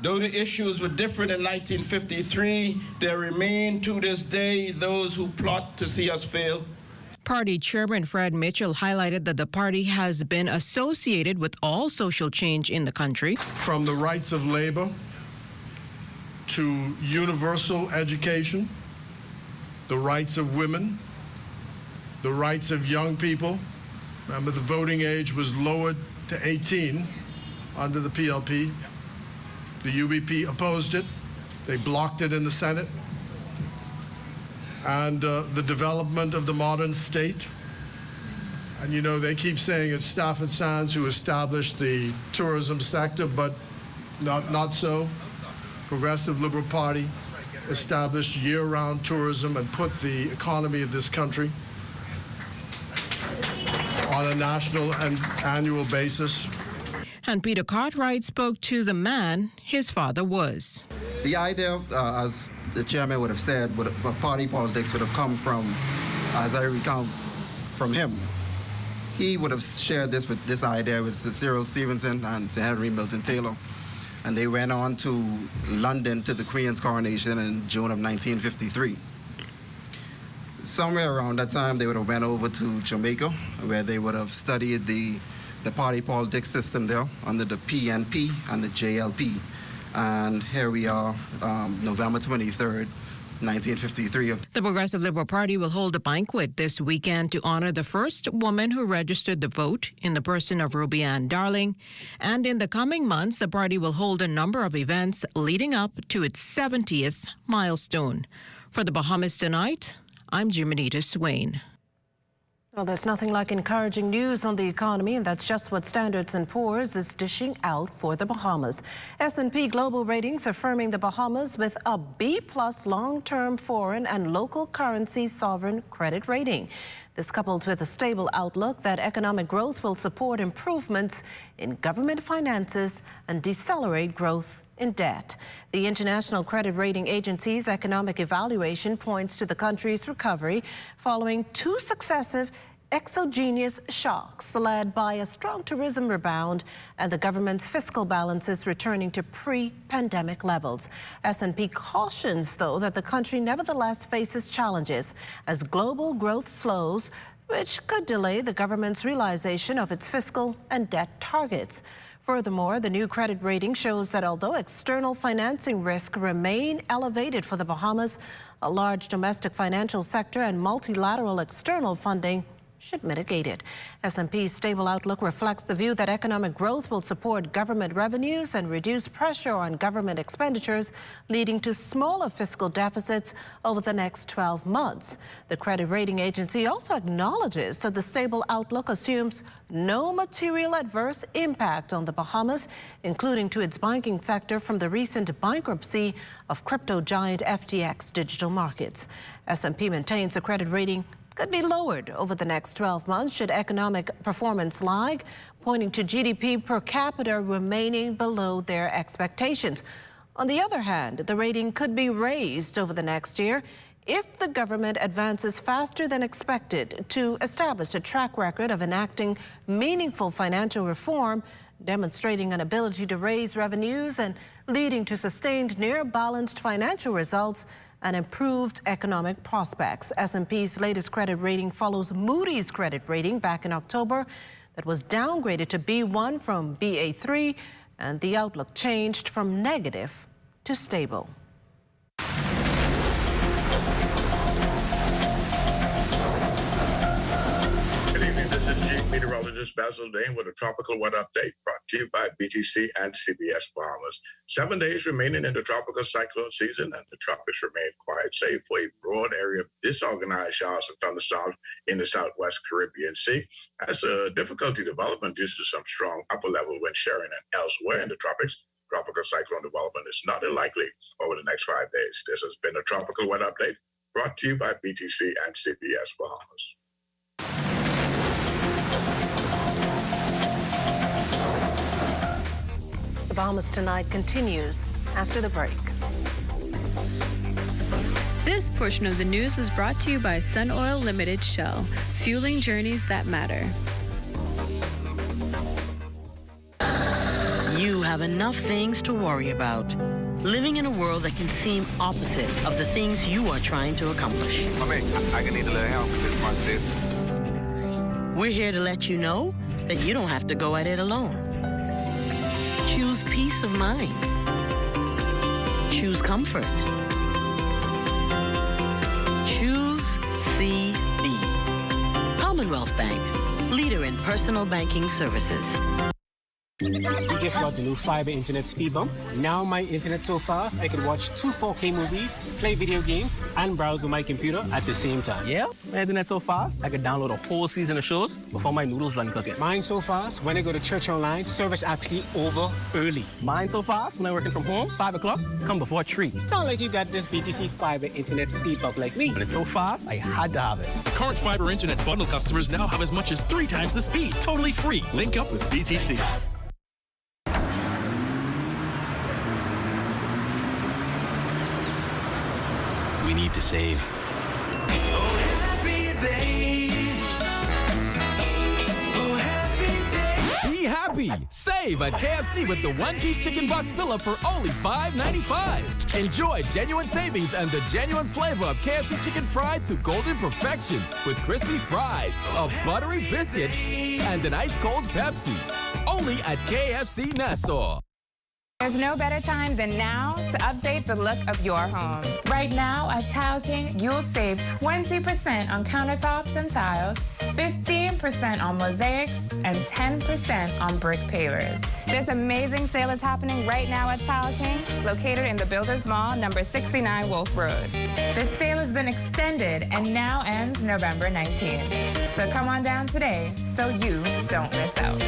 Though the issues were different in 1953, there remain to this day those who plot to see us fail. Party Chairman Fred Mitchell highlighted that the party has been associated with all social change in the country. From the rights of labor to universal education, the rights of women, the rights of young people. Remember, the voting age was lowered to 18 under the PLP. The UBP opposed it. They blocked it in the Senate. And the development of the modern state. And you know, they keep saying it's Stafford Sands who established the tourism sector, but not so. Progressive Liberal Party established year-round tourism and put the economy of this country on a national and annual basis. And Peter Cartwright spoke to the man his father was. The idea, as the chairman would have said, party politics would have come from, as I recount, from him. He would have shared this idea with Cyril Stevenson and Sir Henry Milton Taylor. And they went on to London to the Queen's coronation in June of 1953. Somewhere around that time, they would have went over to Jamaica, where they would have studied the party politics system there under the PNP and the JLP. And here we are, November 23rd, 1953. The Progressive Liberal Party will hold a banquet this weekend to honor the first woman who registered the vote in the person of Ruby Ann Darling. And in the coming months, the party will hold a number of events leading up to its 70th milestone. For the Bahamas Tonight, I'm Jimenita Swain. Well, there's nothing like encouraging news on the economy, and that's just what Standard & Poor's is dishing out for the Bahamas. S&P Global Ratings affirming the Bahamas with a B+ long-term foreign and local currency sovereign credit rating. This coupled with a stable outlook that economic growth will support improvements in government finances and decelerate growth in debt. The International Credit Rating Agency's economic evaluation points to the country's recovery following two successive exogenous shocks led by a strong tourism rebound and the government's fiscal balances returning to pre-pandemic levels. S&P cautions, though, that the country nevertheless faces challenges as global growth slows, which could delay the government's realization of its fiscal and debt targets. Furthermore, the new credit rating shows that although external financing risks remain elevated for the Bahamas, a large domestic financial sector and multilateral external funding should mitigate it. S&P's stable outlook reflects the view that economic growth will support government revenues and reduce pressure on government expenditures, leading to smaller fiscal deficits over the next 12 months. The credit rating agency also acknowledges that the stable outlook assumes no material adverse impact on the Bahamas, including to its banking sector from the recent bankruptcy of crypto giant FTX Digital Markets. S&P maintains the credit rating could be lowered over the next 12 months should economic performance lag, pointing to GDP per capita remaining below their expectations. On the other hand, the rating could be raised over the next year if the government advances faster than expected to establish a track record of enacting meaningful financial reform, demonstrating an ability to raise revenues and leading to sustained near-balanced financial results and improved economic prospects. S&P's latest credit rating follows Moody's credit rating back in October that was downgraded to B1 from Ba3, and the outlook changed from negative to stable. This is Chief Meteorologist Basil Dane with a tropical weather update brought to you by BTC and CBS Bahamas. 7 days remaining in the tropical cyclone season, and the tropics remain quiet, save for a broad area of disorganized showers and thunderstorms in the southwest Caribbean Sea. As a difficulty development due to some strong upper-level wind sharing, and elsewhere in the tropics, tropical cyclone development is not unlikely over the next 5 days. This has been a tropical weather update brought to you by BTC and CBS Bahamas. The Bahamas Tonight continues after the break. This portion of the news was brought to you by Sun Oil Limited Shell, fueling journeys that matter. You have enough things to worry about. Living in a world that can seem opposite of the things you are trying to accomplish. I can need a little help with this. We're here to let you know that you don't have to go at it alone. Choose peace of mind. Choose comfort. Choose CB. Commonwealth Bank, leader in personal banking services. We just got the new fiber internet speed bump. Now my internet's so fast I can watch 2 4K movies, play video games, and browse on my computer at the same time. Yeah, my internet's so fast I could download a whole season of shows before my noodles run cooking. Mine's so fast when I go to church online, service actually over early. Mine's so fast when I'm working from home, 5 o'clock, come before 3. Sound like you got this BTC fiber internet speed bump like me. But it's so fast, I had to have it. Current fiber internet bundle customers now have as much as 3 times the speed. Totally free. Link up with BTC. We need to save. Be happy! Save at KFC with the one-piece chicken box fill-up for only $5.95. Enjoy genuine savings and the genuine flavor of KFC chicken fried to golden perfection with crispy fries, a buttery biscuit, and an ice-cold Pepsi. Only at KFC Nassau. There's no better time than now to update the look of your home. Right now at Tile King, you'll save 20% on countertops and tiles, 15% on mosaics, and 10% on brick pavers. This amazing sale is happening right now at Tile King, located in the Builders Mall, number 69 Wolf Road. This sale has been extended and now ends November 19th. So come on down today so you don't miss out.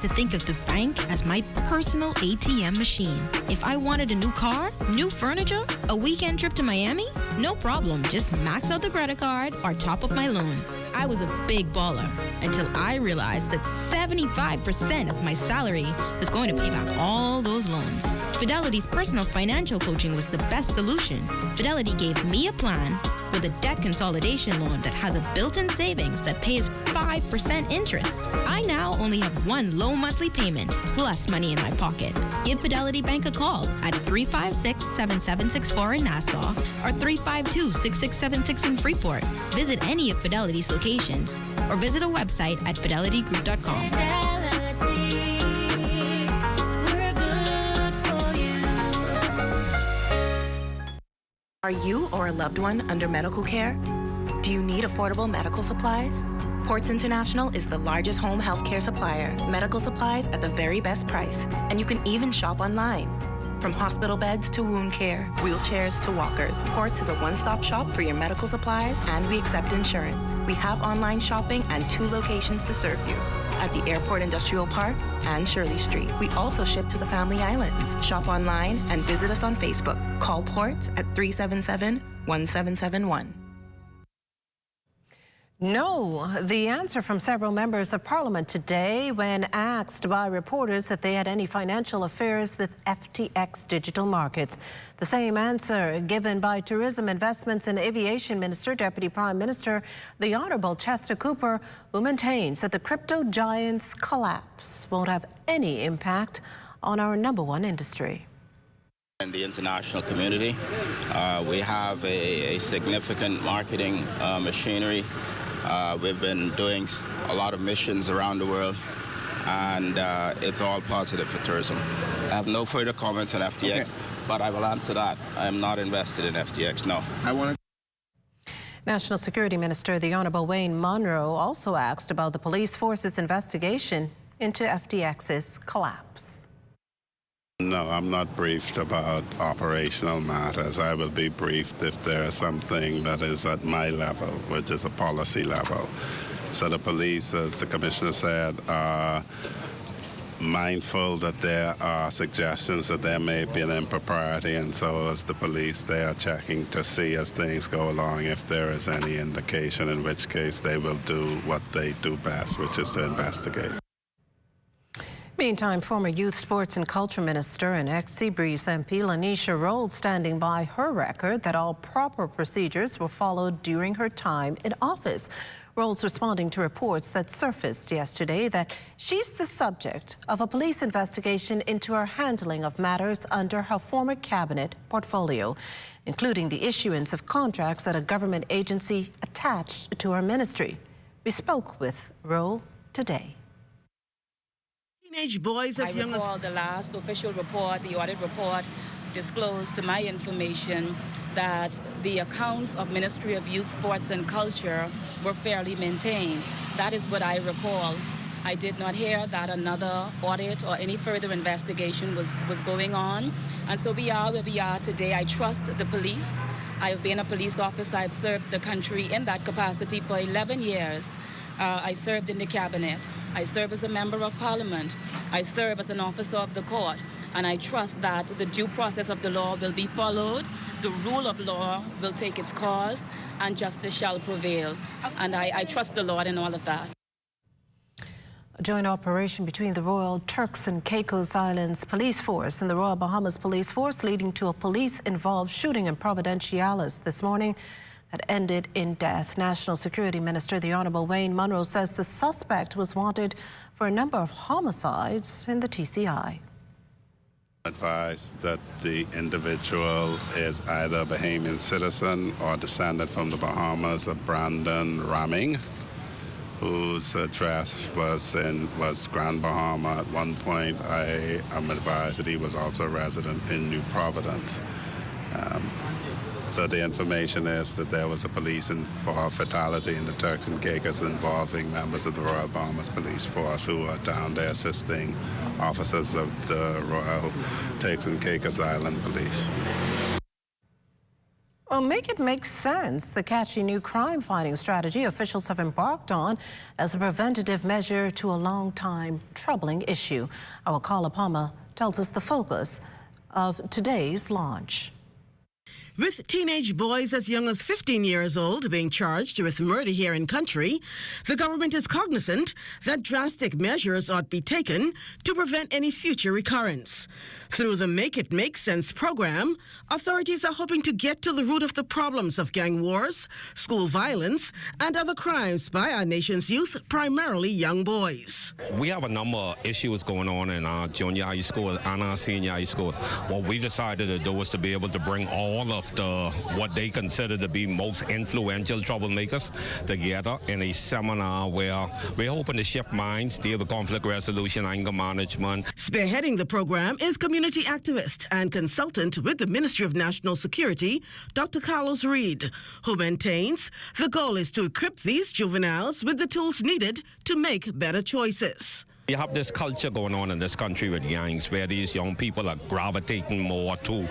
To think of the bank as my personal ATM machine. If I wanted a new car, new furniture, a weekend trip to Miami, no problem. Just max out the credit card or top up my loan. I was a big baller until I realized that 75% of my salary was going to pay back all those loans. Fidelity's personal financial coaching was the best solution. Fidelity gave me a plan with a debt consolidation loan that has a built-in savings that pays 5% interest. I now only have one low monthly payment plus money in my pocket. Give Fidelity Bank a call at 356-7764 in Nassau or 352-6676 in Freeport. Visit any of Fidelity's locations or visit a website at fidelitygroup.com. Are you or a loved one under medical care? Do you need affordable medical supplies? Ports International is the largest home healthcare supplier. Medical supplies at the very best price. And you can even shop online. From hospital beds to wound care, wheelchairs to walkers, Ports is a one-stop shop for your medical supplies, and we accept insurance. We have online shopping and 2 locations to serve you, at the Airport Industrial Park and Shirley Street. We also ship to the Family Islands. Shop online and visit us on Facebook. Call Ports at 377-1771. No, the answer from several members of Parliament today when asked by reporters if they had any financial affairs with FTX Digital Markets. The same answer given by Tourism, Investments and Aviation Minister, Deputy Prime Minister, the Honourable Chester Cooper, who maintains that the crypto giant's collapse won't have any impact on our #1 industry. In the international community, we have a significant marketing machinery. We've been doing a lot of missions around the world, and it's all positive for tourism. I have no further comments on FTX, but I will answer that. I am not invested in FTX, no. National Security Minister, the Honourable Wayne Munro, also asked about the police force's investigation into FTX's collapse. No, I'm not briefed about operational matters. I will be briefed if there is something that is at my level, which is a policy level. So the police, as the Commissioner said, are mindful that there are suggestions that there may be an impropriety, and so as the police, they are checking to see as things go along if there is any indication, in which case they will do what they do best, which is to investigate. Meantime, former Youth, Sports and Culture Minister and ex-Seabreeze MP Lanisha Rhodes standing by her record that all proper procedures were followed during her time in office. Rhodes responding to reports that surfaced yesterday that she's the subject of a police investigation into her handling of matters under her former cabinet portfolio, including the issuance of contracts at a government agency attached to her ministry. We spoke with Rhodes today. Teenage boys as young as... I recall the last official report, the audit report, disclosed to my information that the accounts of Ministry of Youth, Sports and Culture were fairly maintained. That is what I recall. I did not hear that another audit or any further investigation was going on. And so we are where we are today. I trust the police. I have been a police officer. I've served the country in that capacity for 11 years. I served in the cabinet. I serve as a member of parliament. I serve as an officer of the court. And I trust that the due process of the law will be followed, the rule of law will take its course, and justice shall prevail. And I trust the Lord in all of that. A joint operation between the Royal Turks and Caicos Islands Police Force and the Royal Bahamas Police Force leading to a police-involved shooting in Providenciales this morning that ended in death. National Security Minister, the Honourable Wayne Munro, says the suspect was wanted for a number of homicides in the TCI. Advised that the individual is either a Bahamian citizen or descended from the Bahamas of Brandon Ramming, whose address was Grand Bahama. At one point, I am advised that he was also a resident in New Providence. So the information is that there was a police fatality in the Turks and Caicos involving members of the Royal Bahamas Police Force who are down there assisting officers of the Royal Turks and Caicos Island Police. Well, make it make sense. The catchy new crime-fighting strategy officials have embarked on as a preventative measure to a long-time troubling issue. Our Kalapama tells us the focus of today's launch. With teenage boys as young as 15 years old being charged with murder here in country, the government is cognizant that drastic measures ought be taken to prevent any future recurrence. Through the Make It Make Sense program, authorities are hoping to get to the root of the problems of gang wars, school violence, and other crimes by our nation's youth, primarily young boys. We have a number of issues going on in our junior high school and our senior high school. What we decided to do was to be able to bring all of what they consider to be most influential troublemakers together in a seminar where we're hoping to shift minds, deal with conflict resolution, anger management. Spearheading the program is community activist and consultant with the Ministry of National Security, Dr. Carlos Reed, who maintains the goal is to equip these juveniles with the tools needed to make better choices. You have this culture going on in this country with gangs where these young people are gravitating more to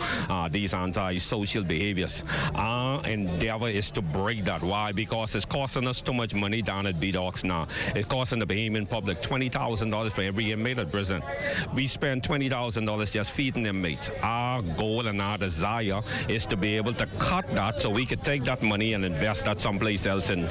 these anti-social behaviors. Our endeavor is to break that. Why? Because it's costing us too much money down at B-Docs now. It's costing the Bahamian public $20,000 for every inmate at prison. We spend $20,000 just feeding inmates. Our goal and our desire is to be able to cut that so we could take that money and invest that someplace else in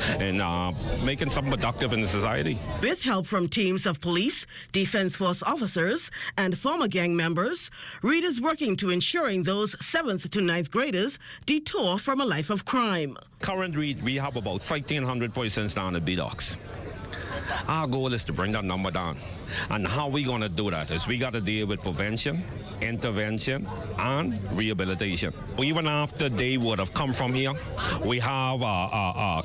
making something productive in the society. With help from teams of police, Defense Force officers, and former gang members, Reed is working to ensuring those 7th to 9th graders detour from a life of crime. Currently, we have about 1,500 persons down at B-Docs. Our goal is to bring that number down. And how we going to do that is we got to deal with prevention, intervention, and rehabilitation. Even after they would have come from here, we have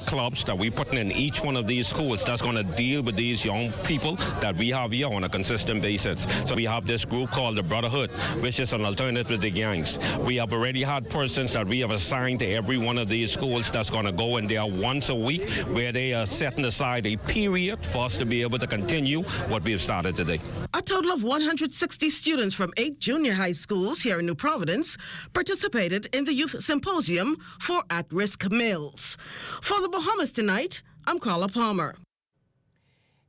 clubs that we putting in each one of these schools that's going to deal with these young people that we have here on a consistent basis. So we have this group called the Brotherhood, which is an alternative to gangs. We have already had persons that we have assigned to every one of these schools that's going to go in there once a week, where they are setting aside a period for us to be able to continue what we have started today. A total of 160 students from 8 junior high schools here in New Providence participated in the Youth Symposium for At-Risk Males. For the Bahamas Tonight, I'm Carla Palmer.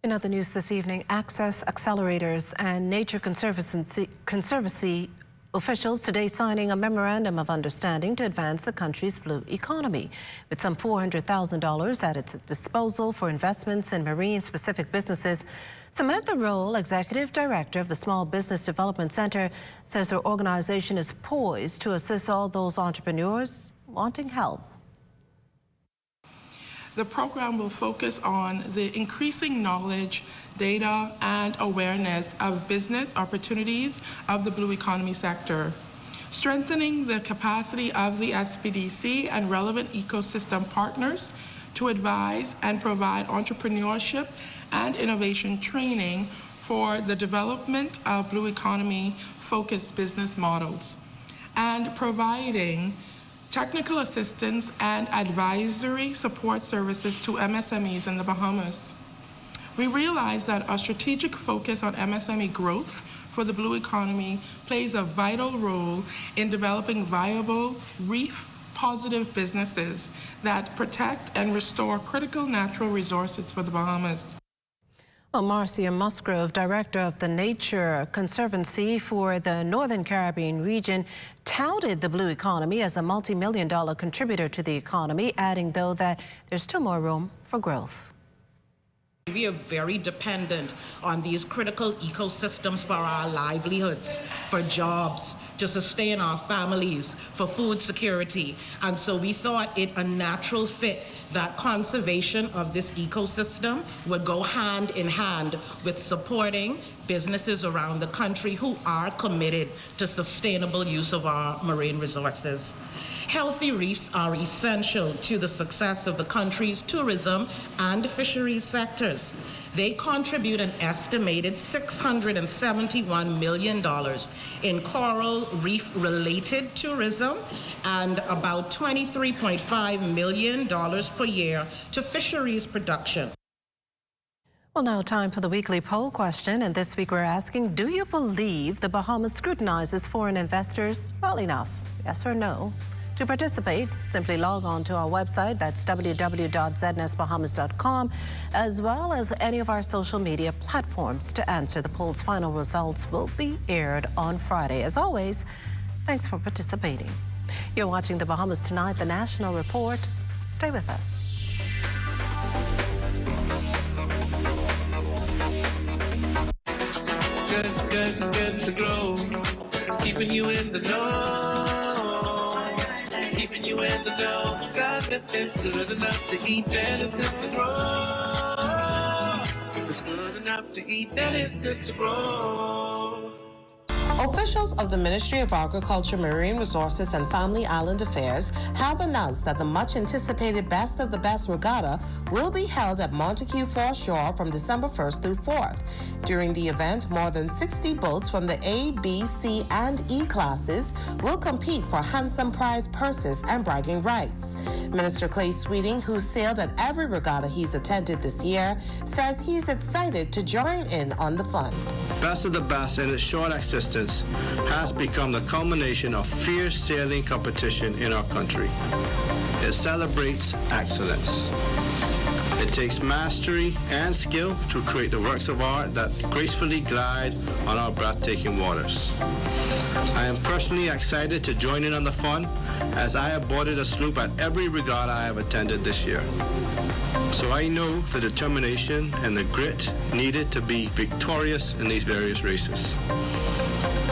In other news this evening, Access Accelerators and Nature Conservancy officials today signing a memorandum of understanding to advance the country's blue economy. With some $400,000 at its disposal for investments in marine-specific businesses, Samantha Roll, Executive Director of the Small Business Development Center, says her organization is poised to assist all those entrepreneurs wanting help. The program will focus on the increasing knowledge, data, and awareness of business opportunities of the blue economy sector, strengthening the capacity of the SBDC and relevant ecosystem partners to advise and provide entrepreneurship and innovation training for the development of blue economy focused business models, and providing technical assistance and advisory support services to MSMEs in the Bahamas. We realize that a strategic focus on MSME growth for the blue economy plays a vital role in developing viable, reef-positive businesses that protect and restore critical natural resources for the Bahamas. Well, Marcia Musgrove, Director of the Nature Conservancy for the Northern Caribbean region, touted the blue economy as a multi-million-dollar contributor to the economy, adding, though, that there's still more room for growth. We are very dependent on these critical ecosystems for our livelihoods, for jobs, to sustain our families, for food security. And so we thought it a natural fit that conservation of this ecosystem would go hand in hand with supporting businesses around the country who are committed to sustainable use of our marine resources. Healthy reefs are essential to the success of the country's tourism and fisheries sectors. They contribute an estimated $671 million in coral reef-related tourism and about $23.5 million per year to fisheries production. Well, now time for the weekly poll question, and this week we're asking, do you believe the Bahamas scrutinizes foreign investors well enough? Yes or no? To participate, simply log on to our website, that's www.znesbahamas.com, as well as any of our social media platforms. To answer, the poll's final results will be aired on Friday. As always, thanks for participating. You're watching the Bahamas Tonight, the National Report. Stay with us. Good to grow. Keeping you in the know. Keeping you in the know. God, if it's good enough to eat, then it's good to grow. If it's good enough to eat, then it's good to grow. Officials of the Ministry of Agriculture, Marine Resources, and Family Island Affairs have announced that the much-anticipated Best of the Best Regatta will be held at Montague Foreshore from December 1st through 4th. During the event, more than 60 boats from the A, B, C, and E classes will compete for handsome prize purses and bragging rights. Minister Clay Sweeting, who sailed at every regatta he's attended this year, says he's excited to join in on the fun. Best of the Best in its short existence has become the culmination of fierce sailing competition in our country. It celebrates excellence. It takes mastery and skill to create the works of art that gracefully glide on our breathtaking waters. I am personally excited to join in on the fun as I have boarded a sloop at every regatta I have attended this year. So I know the determination and the grit needed to be victorious in these various races.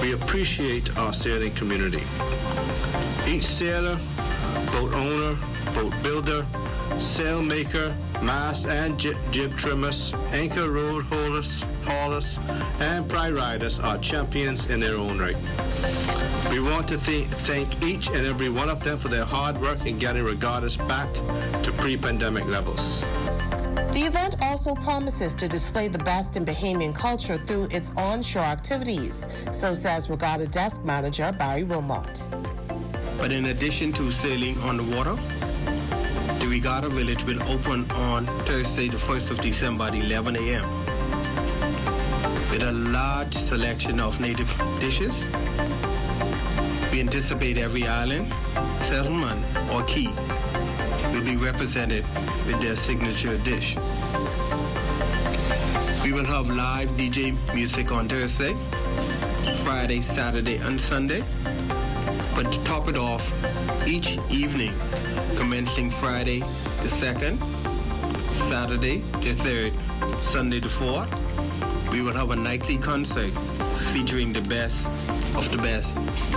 We appreciate our sailing community. Each sailor, boat owner, boat builder, sail maker, mast and jib trimmers, anchor road haulers, and pride riders are champions in their own right. We want to thank each and every one of them for their hard work in getting regattas back to pre-pandemic levels. The event also promises to display the best in Bahamian culture through its onshore activities, so says Regatta Desk Manager Barry Wilmot. But in addition to sailing on the water, the Regatta Village will open on Thursday, the 1st of December at 11 a.m. with a large selection of native dishes. We anticipate every island, settlement, or key will be represented with their signature dish. We will have live DJ music on Thursday, Friday, Saturday, and Sunday. But to top it off, each evening, commencing Friday the 2nd, Saturday the 3rd, Sunday the 4th, we will have a nightly concert featuring the best of the best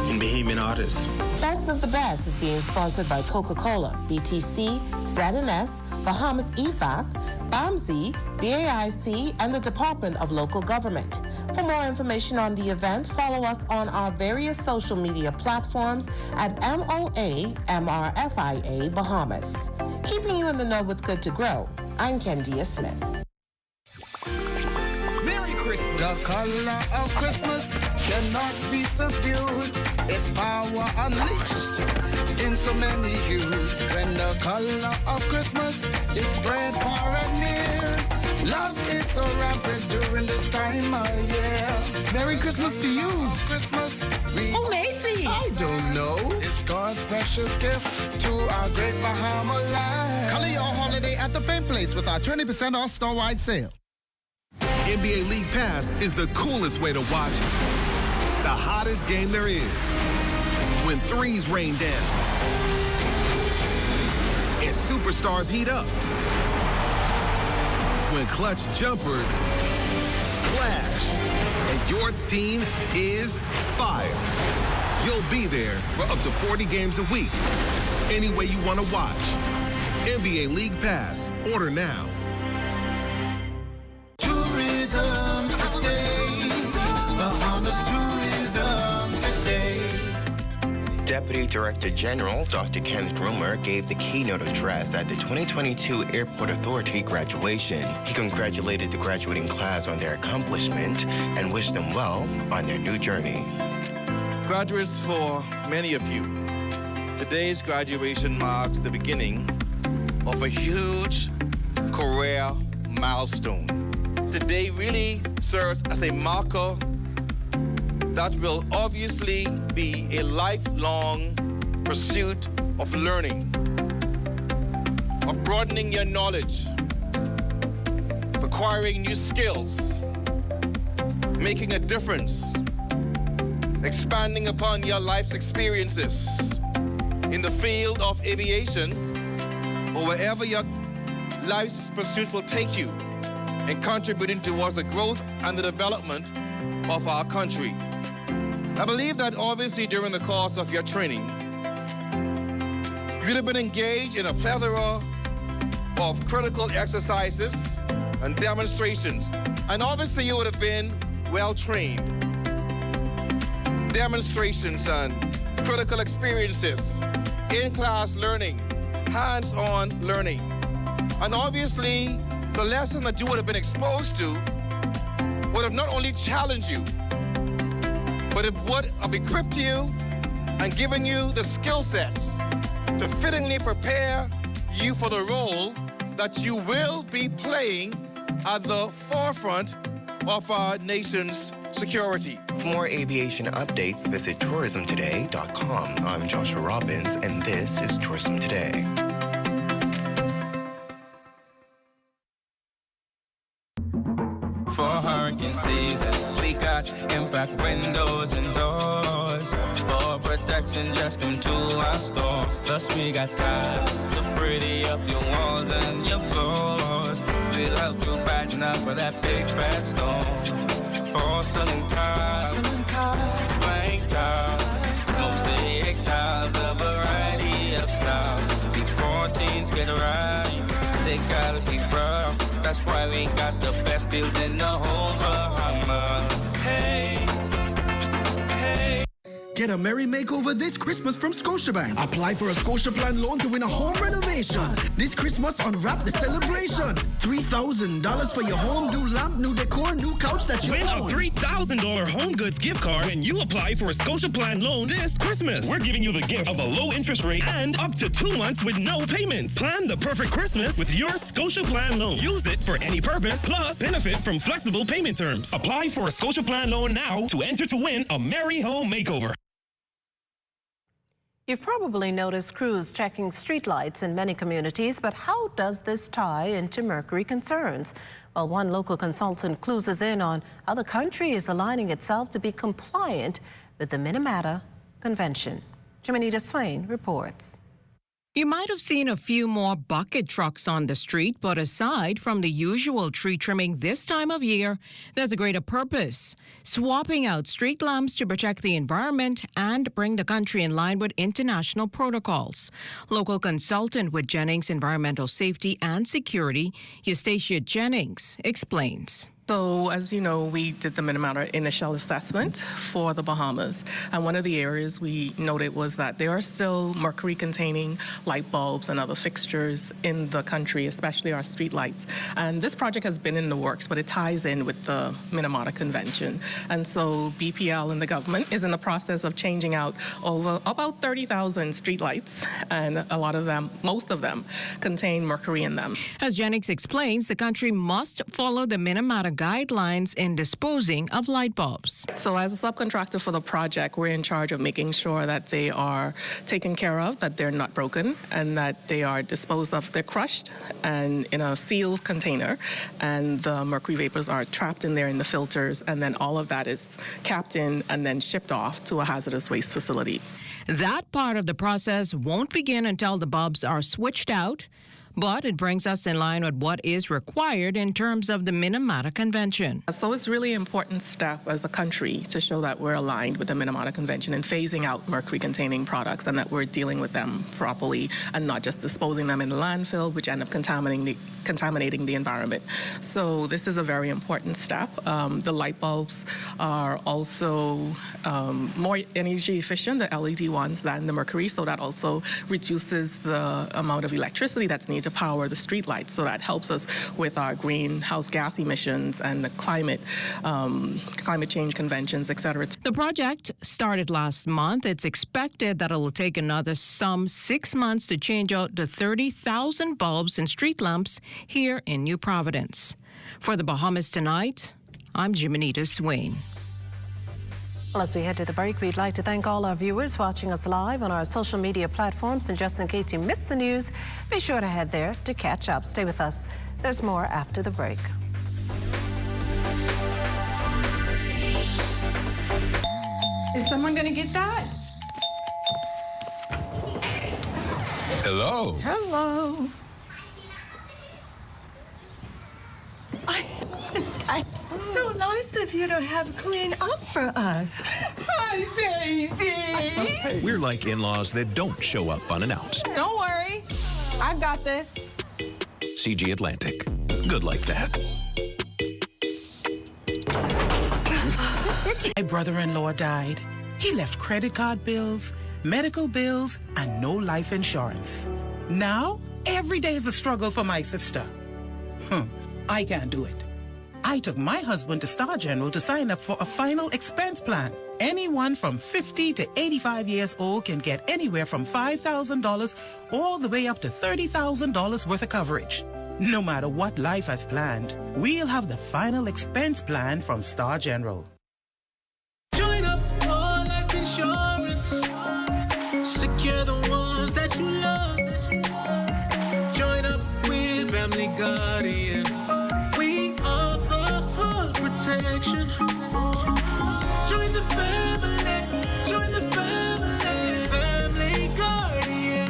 in Bahamian artists. Best of the Best is being sponsored by Coca-Cola, BTC, ZNS, Bahamas EFAC, BAMSI, BAIC, and the Department of Local Government. For more information on the event, follow us on our various social media platforms at MOA-MRFIA Bahamas. Keeping you in the know with Good to Grow, I'm Kendia Smith. Merry Christmas. The color of Christmas cannot be subdued. Its power unleashed in so many hues. When the color of Christmas is spread far and near, love is so rampant during this time of year. Merry Christmas to you. Christmas. Who made these? I don't know. It's God's precious gift to our great Bahama land. Color your holiday at the Fame Place with our 20% off store-wide sale. NBA League Pass is the coolest way to watch the hottest game there is. When threes rain down and superstars heat up. When clutch jumpers splash and your team is fire. You'll be there for up to 40 games a week. Any way you want to watch. NBA League Pass. Order now. Tourism today. Bahamas tourism today. Deputy Director General Dr. Kenneth Rumer gave the keynote address at the 2022 Airport Authority graduation. He congratulated the graduating class on their accomplishment and wished them well on their new journey. Graduates, for many of you, today's graduation marks the beginning of a huge career milestone. Today really serves as a marker that will obviously be a lifelong pursuit of learning, of broadening your knowledge, of acquiring new skills, making a difference, expanding upon your life's experiences, in the field of aviation or wherever your life's pursuits will take you and contributing towards the growth and the development of our country. I believe that obviously during the course of your training, you'd have been engaged in a plethora of critical exercises and demonstrations. And obviously you would have been well trained. Demonstrations and critical experiences, in-class learning, hands-on learning. And obviously the lesson that you would have been exposed to would have not only challenged you, but it would have equipped you and given you the skill sets to fittingly prepare you for the role that you will be playing at the forefront of our nation's security. For more aviation updates, visit tourismtoday.com. I'm Joshua Robbins, and this is Tourism Today. For hurricane season, we got impact windows and doors. For protection, just come to our store. Plus we got tiles to pretty up your walls and your floors. We'll help you brighten up for that big bad storm. Porcelain tiles, blank tiles, mosaic tiles, a variety of styles. Before things get right, they gotta be rough. That's why we got the best deals in the whole Bahamas. Hey, hey. Get a merry makeover this Christmas from Scotiabank. Apply for a Scotiaplan loan to win a home renovation. This Christmas, unwrap the celebration. $3,000 for your home, new lamp, new decor, new couch that you Win own. a $3,000 home goods gift card when you apply for a Scotiaplan loan this Christmas. We're giving you the gift of a low interest rate and up to 2 months with no payments. Plan the perfect Christmas with your Scotiaplan loan. Use it for any purpose, plus benefit from flexible payment terms. Apply for a Scotiaplan loan now to enter to win a merry home makeover. You've probably noticed crews checking streetlights in many communities, but how does this tie into mercury concerns? Well, one local consultant clues us in on how the country is aligning itself to be compliant with the Minamata Convention. Jimenita Swain reports. You might have seen a few more bucket trucks on the street, but aside from the usual tree trimming this time of year, there's a greater purpose: swapping out street lamps to protect the environment and bring the country in line with international protocols. Local consultant with Jennings Environmental Safety and Security, Eustacia Jennings, explains. So, as you know, we did the Minamata initial assessment for the Bahamas, and one of the areas we noted was that there are still mercury-containing light bulbs and other fixtures in the country, especially our street lights. And this project has been in the works, but it ties in with the Minamata Convention. And so BPL and the government is in the process of changing out over about 30,000 street lights, and a lot of them, most of them, contain mercury in them. As Jennings explains, the country must follow the Minamata guidelines in disposing of light bulbs. So as a subcontractor for the project, we're in charge of making sure that they are taken care of, that they're not broken, and that they are disposed of. They're crushed and in a sealed container, and the mercury vapors are trapped in there in the filters, and then all of that is capped in and then shipped off to a hazardous waste facility. That part of the process won't begin until the bulbs are switched out, but it brings us in line with what is required in terms of the Minamata Convention. So it's really an important step as a country to show that we're aligned with the Minamata Convention and phasing out mercury-containing products, and that we're dealing with them properly and not just disposing them in the landfill, which end up contaminating the environment. So this is a very important step. The light bulbs are also more energy efficient, the LED ones, than the mercury, so that also reduces the amount of electricity that's needed to power the street lights. So that helps us with our greenhouse gas emissions and the climate change conventions, et cetera. The project started last month. It's expected that it will take another 6 months to change out the 30,000 bulbs and street lamps here in New Providence. For the Bahamas Tonight, I'm Jimenita Swain. Well, as we head to the break, we'd like to thank all our viewers watching us live on our social media platforms. And just in case you missed the news, be sure to head there to catch up. Stay with us. There's more after the break. Is someone going to get that? Hello. Hello. So nice of you to have cleaned up for us. Hi, baby. We're like in-laws that don't show up unannounced. Don't worry. I've got this. CG Atlantic. Good like that. My brother-in-law died. He left credit card bills, medical bills, and no life insurance. Now, every day is a struggle for my sister. I can't do it. I took my husband to Star General to sign up for a final expense plan. Anyone from 50 to 85 years old can get anywhere from $5,000 all the way up to $30,000 worth of coverage. No matter what life has planned, we'll have the final expense plan from Star General. Join up for life insurance. Secure the ones that you love. Join up with Family Guardian. We offer full protection. Join the family. Join the family. Family Guardian.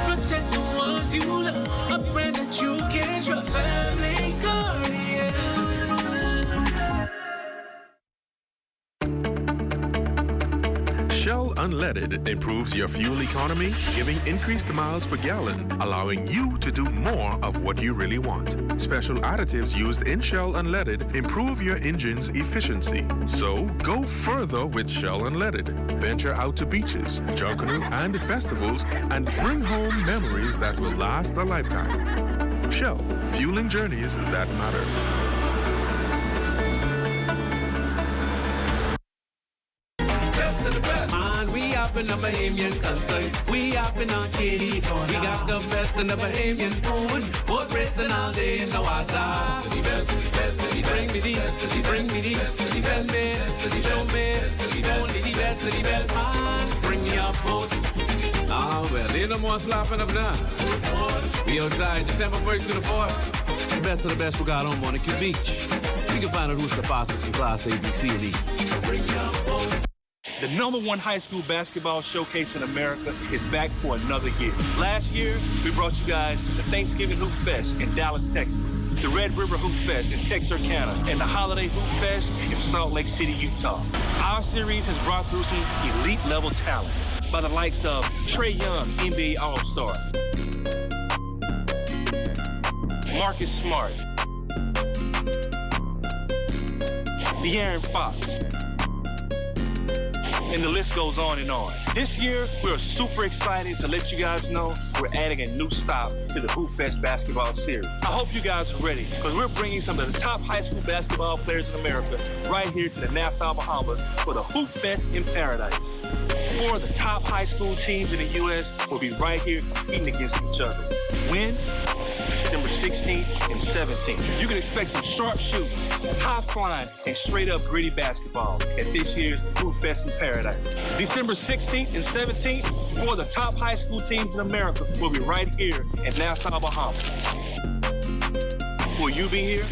Protect the ones you love. A friend that you can trust. Family Guardian. Shell Unleaded improves your fuel economy, giving increased miles per gallon, allowing you to do more of what you really want. Special additives used in Shell Unleaded improve your engine's efficiency. So go further with Shell Unleaded. Venture out to beaches, Junkanoo, and festivals and bring home memories that will last a lifetime. Shell, fueling journeys that matter. In the Bahamian country, we up in Arcadia. We got the best in the Bahamian food. Boat racing all day in the water. Bring me the, bring me the, send me, show me, only the best of the best, man. Bring me up boat. Ah, well, ain't no more slapping up now. We outside December 1st to the 4th. The best of the best we got on Monaco Beach. You can find out who's the fastest in Class A, B, C, and E. Bring me up boat. The #1 high school basketball showcase in America is back for another year. Last year, we brought you guys the Thanksgiving Hoopfest in Dallas, Texas, the Red River Hoopfest in Texarkana, and the Holiday Hoopfest in Salt Lake City, Utah. Our series has brought through some elite-level talent by the likes of Trae Young, NBA All-Star, Marcus Smart, De'Aaron Fox, and the list goes on and on. This year, we're super excited to let you guys know we're adding a new stop to the Hoopfest basketball series. I hope you guys are ready, because we're bringing some of the top high school basketball players in America right here to the Nassau, Bahamas for the Hoopfest in Paradise. 4 of the top high school teams in the U.S. will be right here competing against each other. When? December 16th and 17th. You can expect some sharp shooting, high flying, and straight up gritty basketball at this year's Hoopfest in Paradise. December 16th and 17th, 4 of the top high school teams in America will be right here in Nassau, Bahamas. Will you be here?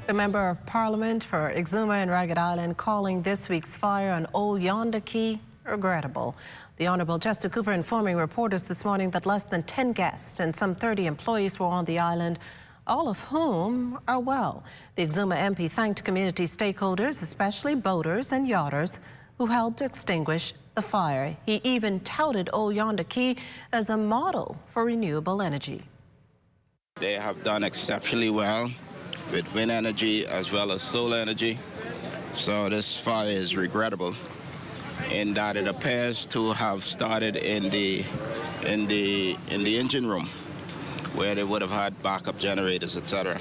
The Member of Parliament for Exuma and Regatta Island calling this week's fire on Old Yonder Key regrettable. The Honourable Chester Cooper informing reporters this morning that less than 10 guests and some 30 employees were on the island, all of whom are well. The Exuma MP thanked community stakeholders, especially boaters and yachters, who helped extinguish the fire. He even touted Old Yonder Key as a model for renewable energy. They have done exceptionally well with wind energy as well as solar energy. So this fire is regrettable in that it appears to have started in the engine room, where they would have had backup generators, etc.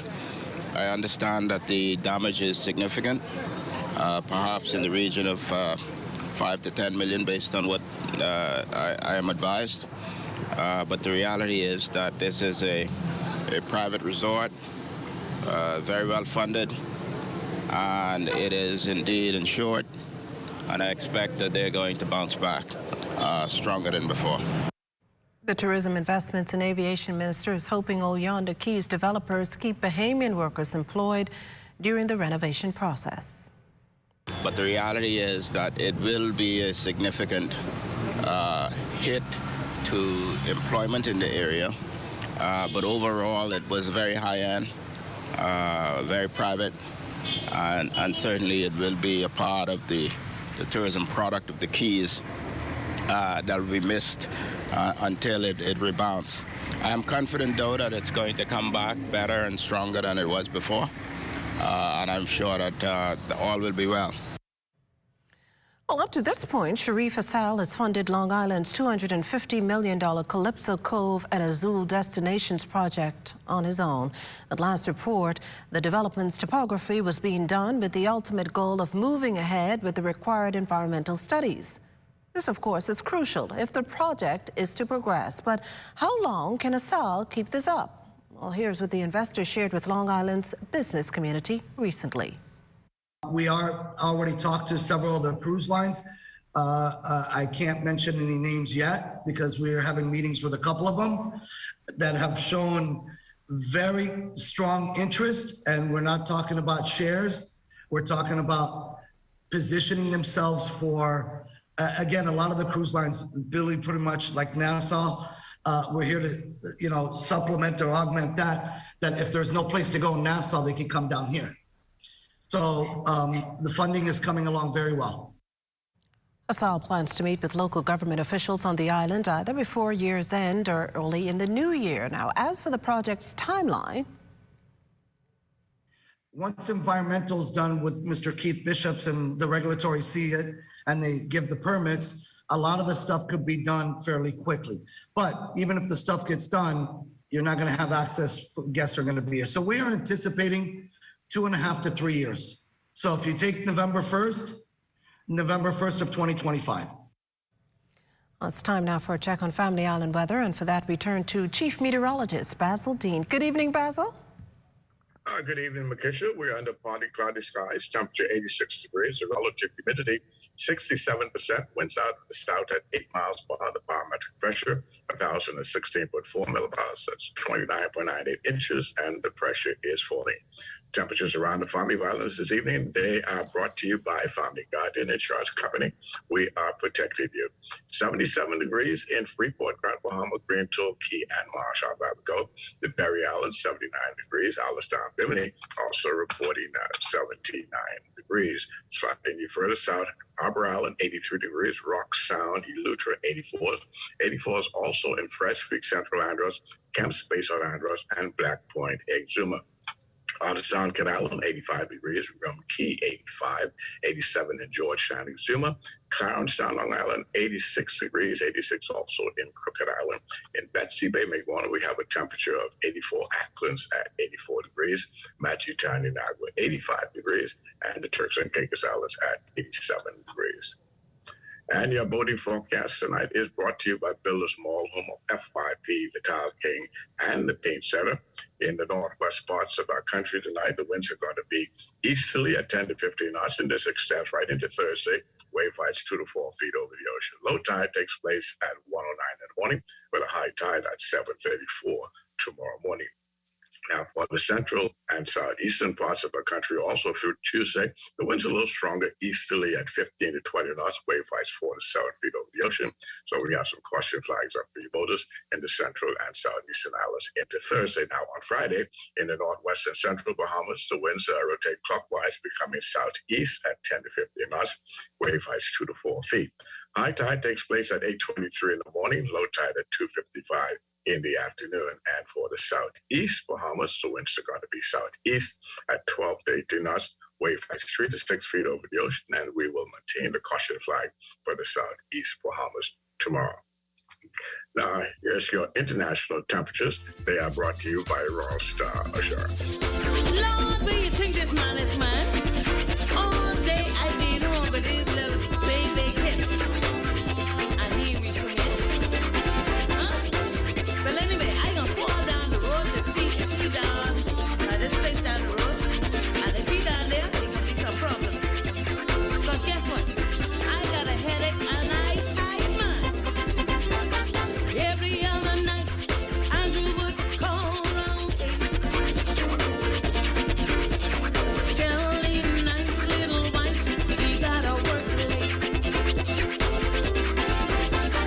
I understand that the damage is significant, perhaps in the region of 5 to 10 million based on what I am advised. But the reality is that this is a private resort, very well funded, and it is indeed insured, and I expect that they're going to bounce back stronger than before. The Tourism Investments and Aviation Minister is hoping Oyonda Keys developers keep Bahamian workers employed during the renovation process. But the reality is that it will be a significant hit to employment in the area. But overall, it was very high-end, very private, and certainly it will be a part of the tourism product of the Keys that will be missed until it rebounds. I am confident, though, that it's going to come back better and stronger than it was before, and I'm sure that all will be well. Well, up to this point, Sharif Hassal has funded Long Island's $250 million Calypso Cove and Azul Destinations project on his own. At last report, the development's topography was being done with the ultimate goal of moving ahead with the required environmental studies. This, of course, is crucial if the project is to progress. But how long can Hassal keep this up? Well, here's what the investor shared with Long Island's business community recently. We are already talked to several of the cruise lines. I can't mention any names yet because we are having meetings with a couple of them that have shown very strong interest. And we're not talking about shares. We're talking about positioning themselves for, again, a lot of the cruise lines, Billy, pretty much like Nassau, we're here to, supplement or augment that if there's no place to go in Nassau, they can come down here. So the funding is coming along very well. Hassal plans to meet with local government officials on the island either before year's end or early in the new year. Now, as for the project's timeline, once environmental is done with Mr. Keith Bishops and the regulatory see it and they give the permits, a lot of the stuff could be done fairly quickly. But even if the stuff gets done, you're not going to have access. Guests are going to be here. So we are anticipating 2.5 to 3 years. So if you take November 1st of 2025. Well, it's time now for a check on Family Island weather, and for that we turn to Chief Meteorologist Basil Dean. Good evening, Basil. Good evening, Makisha. We're under partly cloudy skies, temperature 86 degrees, the relative humidity 67%, winds out of the south at 8 miles per hour, the barometric pressure 1,016.4 millibars, that's 29.98 inches, and the pressure is falling. Temperatures around the Family Islands this evening, they are brought to you by Family Guardian Insurance Company. We are protecting you. 77 degrees in Freeport, Grand Bahama, Greenville, Key, and Marsh, Go. The Berry Islands, 79 degrees. Allenstown, Bimini, also reporting 79 degrees. Slightly further south, Arbor Island, 83 degrees. Rock Sound, Eleuthera, 84. 84 is also in Fresh Creek, Central Andros, Camp Space on Andros, and Black Point, Exuma. Allenstown, Canal, 85 degrees. Rum Key, 85. 87 in Georgetown, Exuma. Clarenstown, Long Island, 86 degrees. 86 also in Crooked Island. In Betsy Bay, Maguana, we have a temperature of 84. Acklands at 84 degrees. Matthewtown, Inagua, 85 degrees. And the Turks and Caicos Islands at 87 degrees. And your boating forecast tonight is brought to you by Builders Mall, home of FYP, the Tile King, and the Paint Center. In the northwest parts of our country tonight, the winds are going to be easterly at 10 to 15 knots, and this extends right into Thursday. Wave heights 2 to 4 feet over the ocean. Low tide takes place at 1:09 in the morning, with a high tide at 7:34 tomorrow morning. Now, for the central and southeastern parts of our country, also through Tuesday, the winds are a little stronger easterly at 15 to 20 knots, wave heights 4 to 7 feet over the ocean. So we got some caution flags up for you boaters in the central and southeastern islands into Thursday. Now, on Friday, in the northwest and central Bahamas, the winds rotate clockwise, becoming southeast at 10 to 15 knots, wave heights 2 to 4 feet. High tide takes place at 8:23 in the morning, low tide at 2:55 in the afternoon. And for the southeast Bahamas, the winds are going to be southeast at 12 to 18 knots, wave heights 3 to 6 feet over the ocean, and we will maintain the caution flag for the southeast Bahamas tomorrow. Now, here's your international temperatures. They are brought to you by Royal Star Assurance. Lord, where you think this man is, man? All day I've been home with these little baby kids. And he reached for me. Huh? Well, anyway, I gonna fall down the road to see if he down this place down the road. And if he down there, there gonna be some problems. Because guess what? I got a headache and I tired, man. Every other night, Andrew would call round 8. Tell him nice little wife he gotta work late.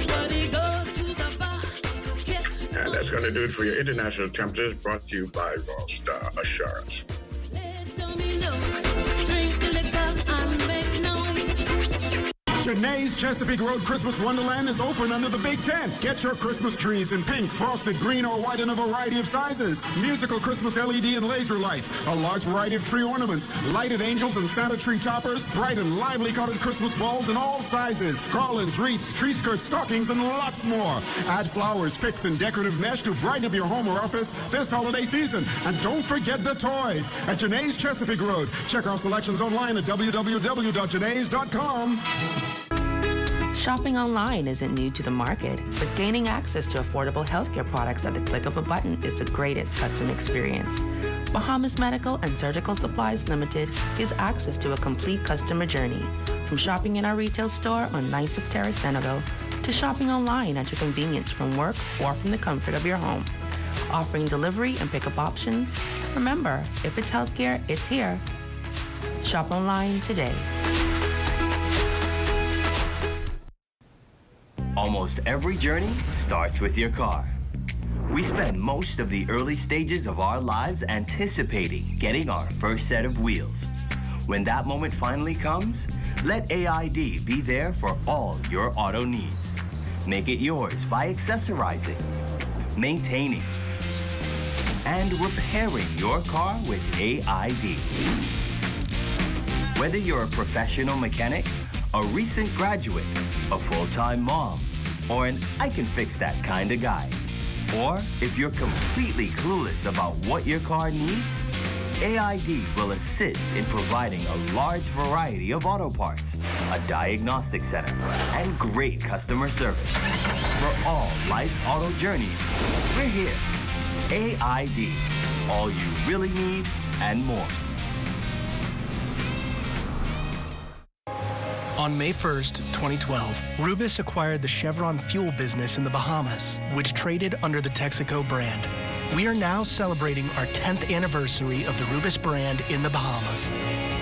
But he go to the bar to catch. And that's going to do it for your international temperatures, brought to you by Raw Star Assurance. Drink the liquor and make noise. Cheney's Chesapeake Road Christmas Wonderland is open under the Big Tent. Get your Christmas trees in pink, frosted, green, or white in a variety of sizes. Musical Christmas LED and laser lights, a large variety of tree ornaments, lighted angels and Santa tree toppers, bright and lively colored Christmas balls in all sizes, garlands, wreaths, tree skirts, stockings, and lots more. Add flowers, picks, and decorative mesh to brighten up your home or office this holiday season. And don't forget the toys at Cheney's Chesapeake Road. Check our selections online at www.cheneys.com. Shopping online isn't new to the market, but gaining access to affordable healthcare products at the click of a button is the greatest customer experience. Bahamas Medical and Surgical Supplies Limited gives access to a complete customer journey, from shopping in our retail store on 9th Terrace, Centerville, to shopping online at your convenience from work or from the comfort of your home. Offering delivery and pickup options. Remember, if it's healthcare, it's here. Shop online today. Almost every journey starts with your car. We spend most of the early stages of our lives anticipating getting our first set of wheels. When that moment finally comes, let AID be there for all your auto needs. Make it yours by accessorizing, maintaining, and repairing your car with AID. Whether you're a professional mechanic, a recent graduate, a full-time mom, or an I can fix that kind of guy. Or if you're completely clueless about what your car needs, AID will assist in providing a large variety of auto parts, a diagnostic center, and great customer service. For all life's auto journeys, we're here. AID, all you really need and more. On May 1st, 2012, Rubis acquired the Chevron fuel business in the Bahamas, which traded under the Texaco brand. We are now celebrating our 10th anniversary of the Rubis brand in the Bahamas.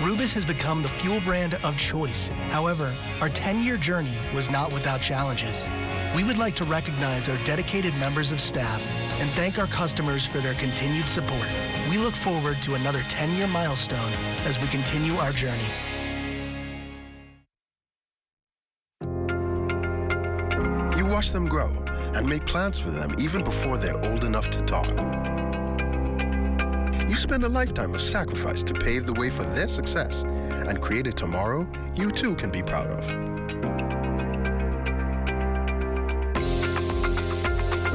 Rubis has become the fuel brand of choice. However, our 10-year journey was not without challenges. We would like to recognize our dedicated members of staff and thank our customers for their continued support. We look forward to another 10-year milestone as we continue our journey. You watch them grow and make plans for them even before they're old enough to talk. You spend a lifetime of sacrifice to pave the way for their success and create a tomorrow you too can be proud of.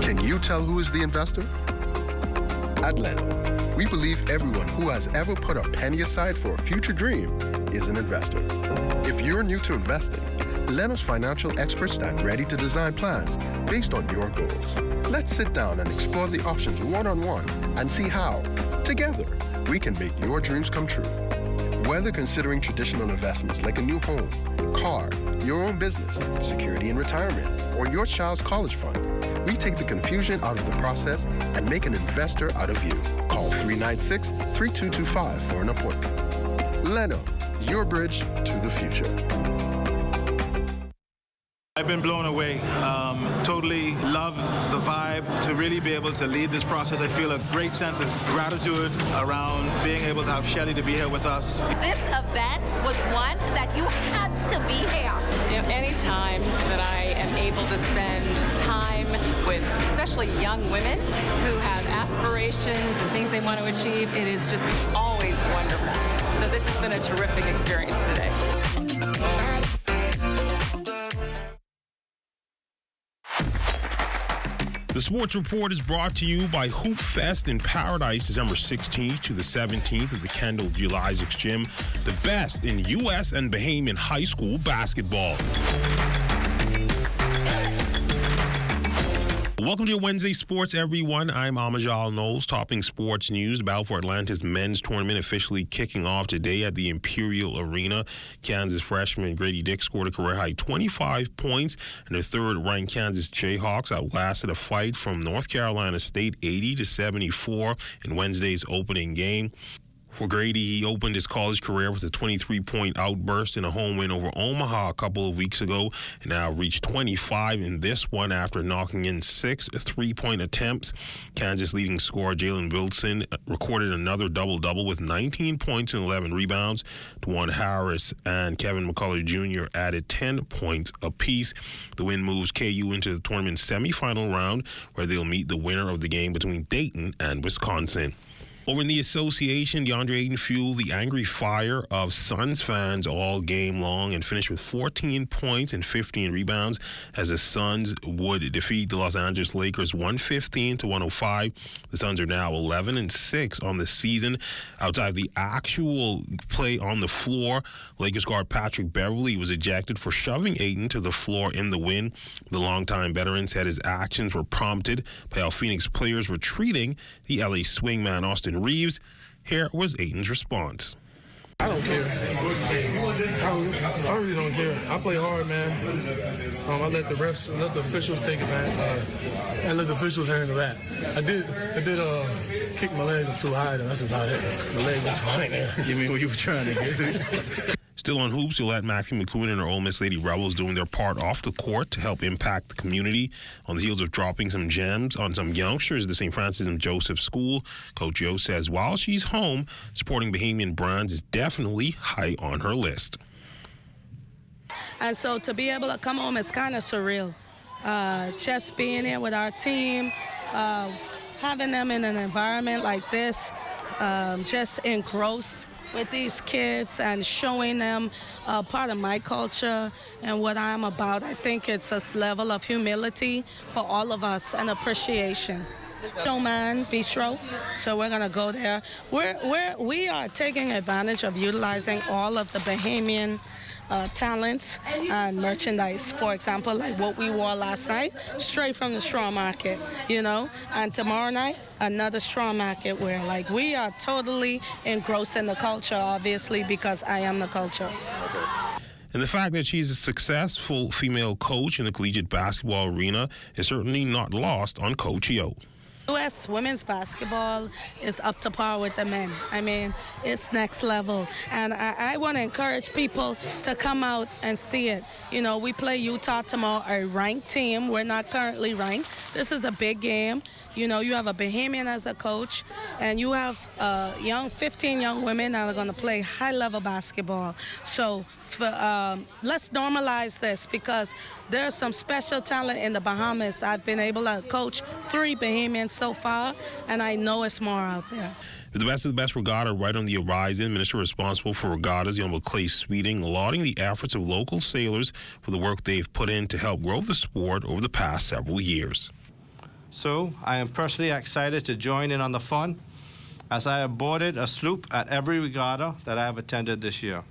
Can you tell who is the investor? At Leno, we believe everyone who has ever put a penny aside for a future dream is an investor. If you're new to investing, Leno's financial experts stand ready to design plans based on your goals. Let's sit down and explore the options one-on-one and see how, together, we can make your dreams come true. Whether considering traditional investments like a new home, car, your own business, security in retirement, or your child's college fund, we take the confusion out of the process and make an investor out of you. Call 396-3225 for an appointment. Leno, your bridge to the future. I've been blown away. Totally love the vibe to really be able to lead this process. I feel a great sense of gratitude around being able to have Shelley to be here with us. This event was one that you had to be here. You know, any time that I am able to spend time with especially young women who have aspirations and things they want to achieve, it is just always wonderful. So this has been a terrific experience today. The Sports Report is brought to you by Hoopfest in Paradise, December 16th to the 17th at the Kendall G. Isaacs Gym. The best in U.S. and Bahamian high school basketball. Welcome to your Wednesday Sports, everyone. I'm Amajal Knowles, topping sports news. The Battle for Atlanta's men's tournament officially kicking off today at the Imperial Arena. Kansas freshman Grady Dick scored a career-high 25 points, and the third-ranked Kansas Jayhawks outlasted a fight from North Carolina State 80-74 in Wednesday's opening game. For Grady, he opened his college career with a 23-point outburst in a home win over Omaha a couple of weeks ago, and now reached 25 in this one after knocking in 6 3-point attempts. Kansas leading scorer Jalen Wilson recorded another double-double with 19 points and 11 rebounds. DeJuan Harris and Kevin McCullough Jr. added 10 points apiece. The win moves KU into the tournament's semifinal round, where they'll meet the winner of the game between Dayton and Wisconsin. Over in the association, DeAndre Ayton fueled the angry fire of Suns fans all game long and finished with 14 points and 15 rebounds as the Suns would defeat the Los Angeles Lakers 115-105. The Suns are now 11-6 on the season. Outside the actual play on the floor, Lakers guard Patrick Beverley was ejected for shoving Ayton to the floor in the win. The longtime veteran said his actions were prompted by how Phoenix players were treating the LA swingman Austin Reeves. Here was Ayton's response. I don't care. I really don't care. I play hard, man. I let the refs, let the officials take it back, and let the officials handle that. I did kick my leg up too high, though. That's about it. The leg went too high there. You mean what you were trying to get? Still on hoops, you'll have Matthew McCoon and our Ole Miss Lady Rebels doing their part off the court to help impact the community. On the heels of dropping some gems on some youngsters at the St. Francis and Joseph School, Coach Yo says while she's home, supporting Bahamian brands is definitely high on her list. And so to be able to come home is kind of surreal. Just being here with our team, having them in an environment like this, just engrossed with these kids and showing them part of my culture and what I'm about. I think it's a level of humility for all of us and appreciation. Showman Bistro, so we're gonna go there. We are taking advantage of utilizing all of the Bahamian talents and merchandise. For example, like what we wore last night, straight from the straw market, you know, and tomorrow night, another straw market where like we are totally engrossed in the culture, obviously, because I am the culture. And the fact that she's a successful female coach in the collegiate basketball arena is certainly not lost on Coach Yo. U.S. women's basketball is up to par with the men. I mean, it's next level. And I want to encourage people to come out and see it. You know, we play Utah tomorrow, a ranked team. We're not currently ranked. This is a big game. You know, you have a Bahamian as a coach, and you have 15 young women that are going to play high-level basketball. So let's normalize this because there's some special talent in the Bahamas. I've been able to coach 3 Bahamians so far, and I know it's more out there. With the best of the best regatta right on the horizon, Minister responsible for regattas, the Honorable Clay Sweeting, lauding the efforts of local sailors for the work they've put in to help grow the sport over the past several years. So I am personally excited to join in on the fun as I have boarded a sloop at every regatta that I have attended this year.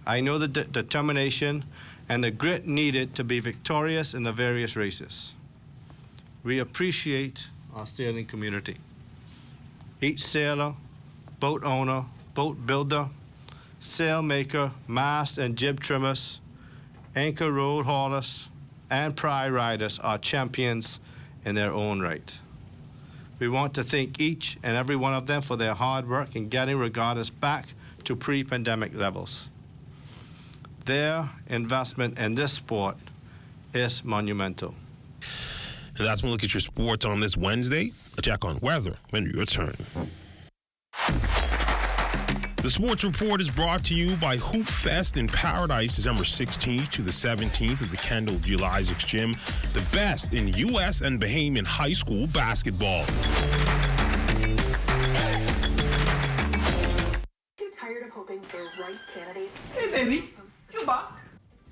I know the determination and the grit needed to be victorious in the various races. We appreciate our sailing community. Each sailor, boat owner, boat builder, sailmaker, mast and jib trimmers, anchor road haulers, and pry riders are champions in their own right. We want to thank each and every one of them for their hard work in getting regattas back to pre-pandemic levels. Their investment in this sport is monumental. And that's when we look at your sports on this Wednesday. A check on weather when we return. The Sports Report is brought to you by Hoopfest in Paradise, December 16th to the 17th at the Kendall G. Isaacs Gym. The best in U.S. and Bahamian high school basketball. Get tired of hoping the right candidates. Hey, baby, you back?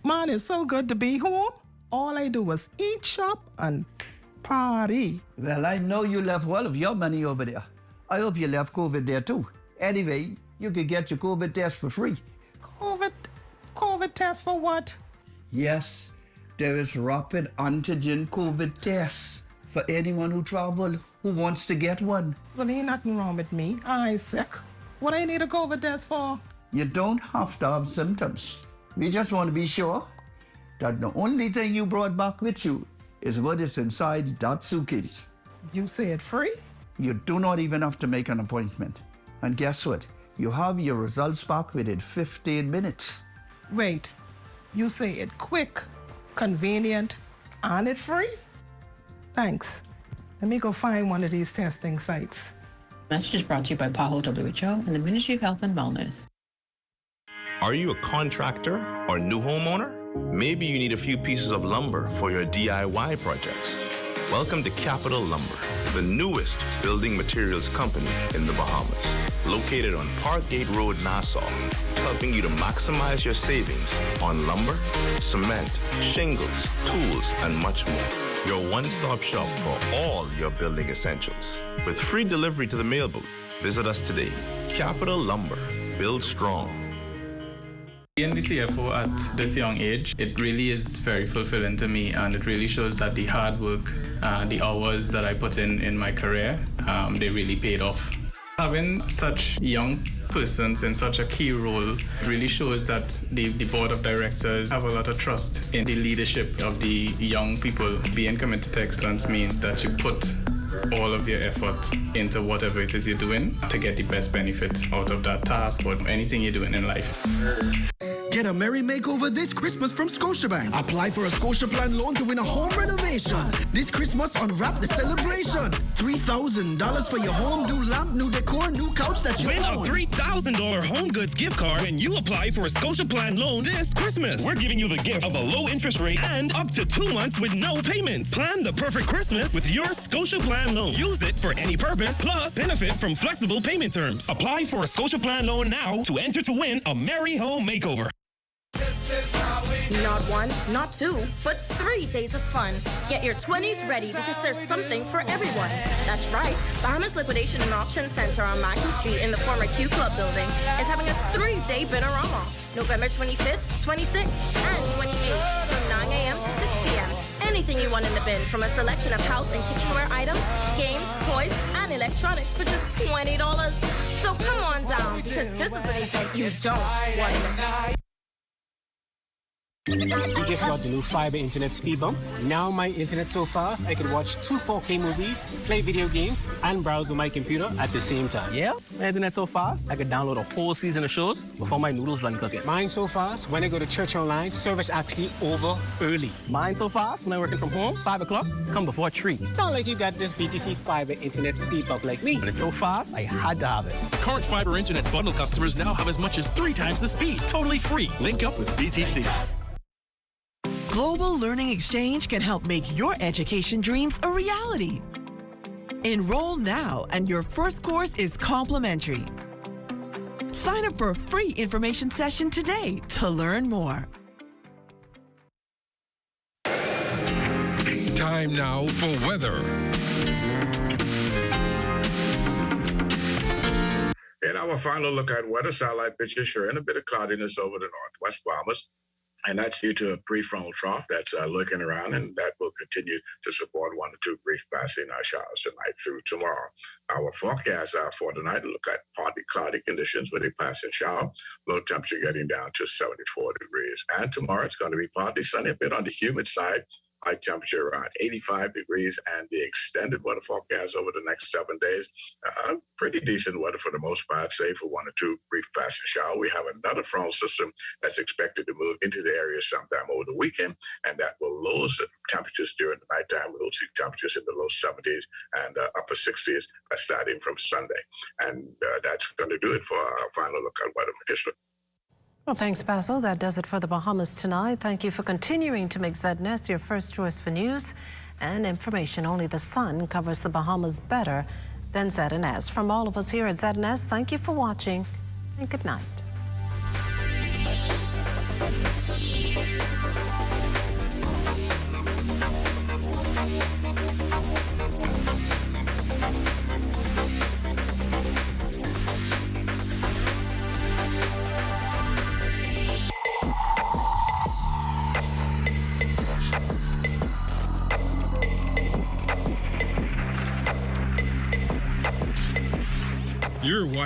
Man, it's so good to be home. All I do was eat, shop, and Party. Well, I know you left all of your money over there. I hope you left COVID there too. Anyway, you could get your COVID test for free. COVID test for what? Yes, there is rapid antigen COVID tests for anyone who travel who wants to get one. Well, ain't nothing wrong with me. I ain't sick. What I need a COVID test for? You don't have to have symptoms. We just want to be sure that the only thing you brought back with you is what is inside that suitcase. You say it free? You do not even have to make an appointment. And guess what? You have your results back within 15 minutes. Wait, you say it quick, convenient, and it free? Thanks. Let me go find one of these testing sites. Message is brought to you by PAHO WHO and the Ministry of Health and Wellness. Are you a contractor or new homeowner? Maybe you need a few pieces of lumber for your DIY projects. Welcome to Capital Lumber, the newest building materials company in the Bahamas. Located on Parkgate Road, Nassau, helping you to maximize your savings on lumber, cement, shingles, tools, and much more. Your one-stop shop for all your building essentials. With free delivery to the mail booth, visit us today. Capital Lumber, build strong. Being the CFO at this young age, it really is very fulfilling to me, and it really shows that the hard work, the hours that I put in my career, they really paid off. Having such young persons in such a key role really shows that the board of directors have a lot of trust in the leadership of the young people. Being committed to excellence means that you put all of your effort into whatever it is you're doing to get the best benefit out of that task or anything you're doing in life. Get a merry makeover this Christmas from Scotiabank. Apply for a Scotia Plan loan to win a home renovation. This Christmas, unwrap the celebration. $3,000 for your home, new lamp, new decor, new couch that you Win own. a $3,000 home goods gift card when you apply for a Scotia Plan loan this Christmas. We're giving you the gift of a low interest rate and up to 2 months with no payments. Plan the perfect Christmas with your Scotia Plan loan. Use it for any purpose, plus benefit from flexible payment terms. Apply for a Scotia Plan loan now to enter to win a merry home makeover. Not one, not two, but 3 days of fun. Get your 20s ready because there's something for everyone. That's right. Bahamas Liquidation and Auction Center on Mackey Street in the former Q Club building is having a 3-day Binorama. November 25th, 26th, and 28th from 9 a.m. to 6 p.m. Anything you want in the bin, from a selection of house and kitchenware items, games, toys, and electronics for just $20. So come on down because this is an event you don't want to miss. We just got the new fiber internet speed bump. Now my internet so fast I can watch 2 4K movies, play video games, and browse on my computer at the same time. Yeah, my internet so fast I could download a whole season of shows before my noodles run cooking. Mine so fast when I go to church online, service actually over early. Mine so fast when I'm working from home, 5 o'clock, come before 3. Sound like you got this BTC fiber internet speed bump like me. But it's so fast I had to have it. Current fiber internet bundle customers now have as much as 3 times the speed. Totally free. Link up with BTC. Global Learning Exchange can help make your education dreams a reality. Enroll now and your first course is complimentary. Sign up for a free information session today to learn more. Time now for weather. In our final look at weather, satellite pictures showing a bit of cloudiness over the northwest Bahamas. And that's due to a prefrontal trough that's lurking around, and that will continue to support 1 or 2 brief passing showers tonight through tomorrow. Our forecast for tonight look at partly cloudy conditions with a passing shower, low temperature getting down to 74 degrees. And tomorrow it's going to be partly sunny, a bit on the humid side. High temperature around 85 degrees, and the extended weather forecast over the next 7 days. Pretty decent weather for the most part, save for 1 or 2 brief passing showers. We have another frontal system that's expected to move into the area sometime over the weekend, and that will lower the temperatures during the nighttime. We'll see temperatures in the low 70s and upper 60s starting from Sunday. And that's going to do it for our final look at weather. Well, thanks, Basil. That does it for the Bahamas tonight. Thank you for continuing to make ZNS your first choice for news and information. Only the sun covers the Bahamas better than ZNS. From all of us here at ZNS, thank you for watching and good night. You're watching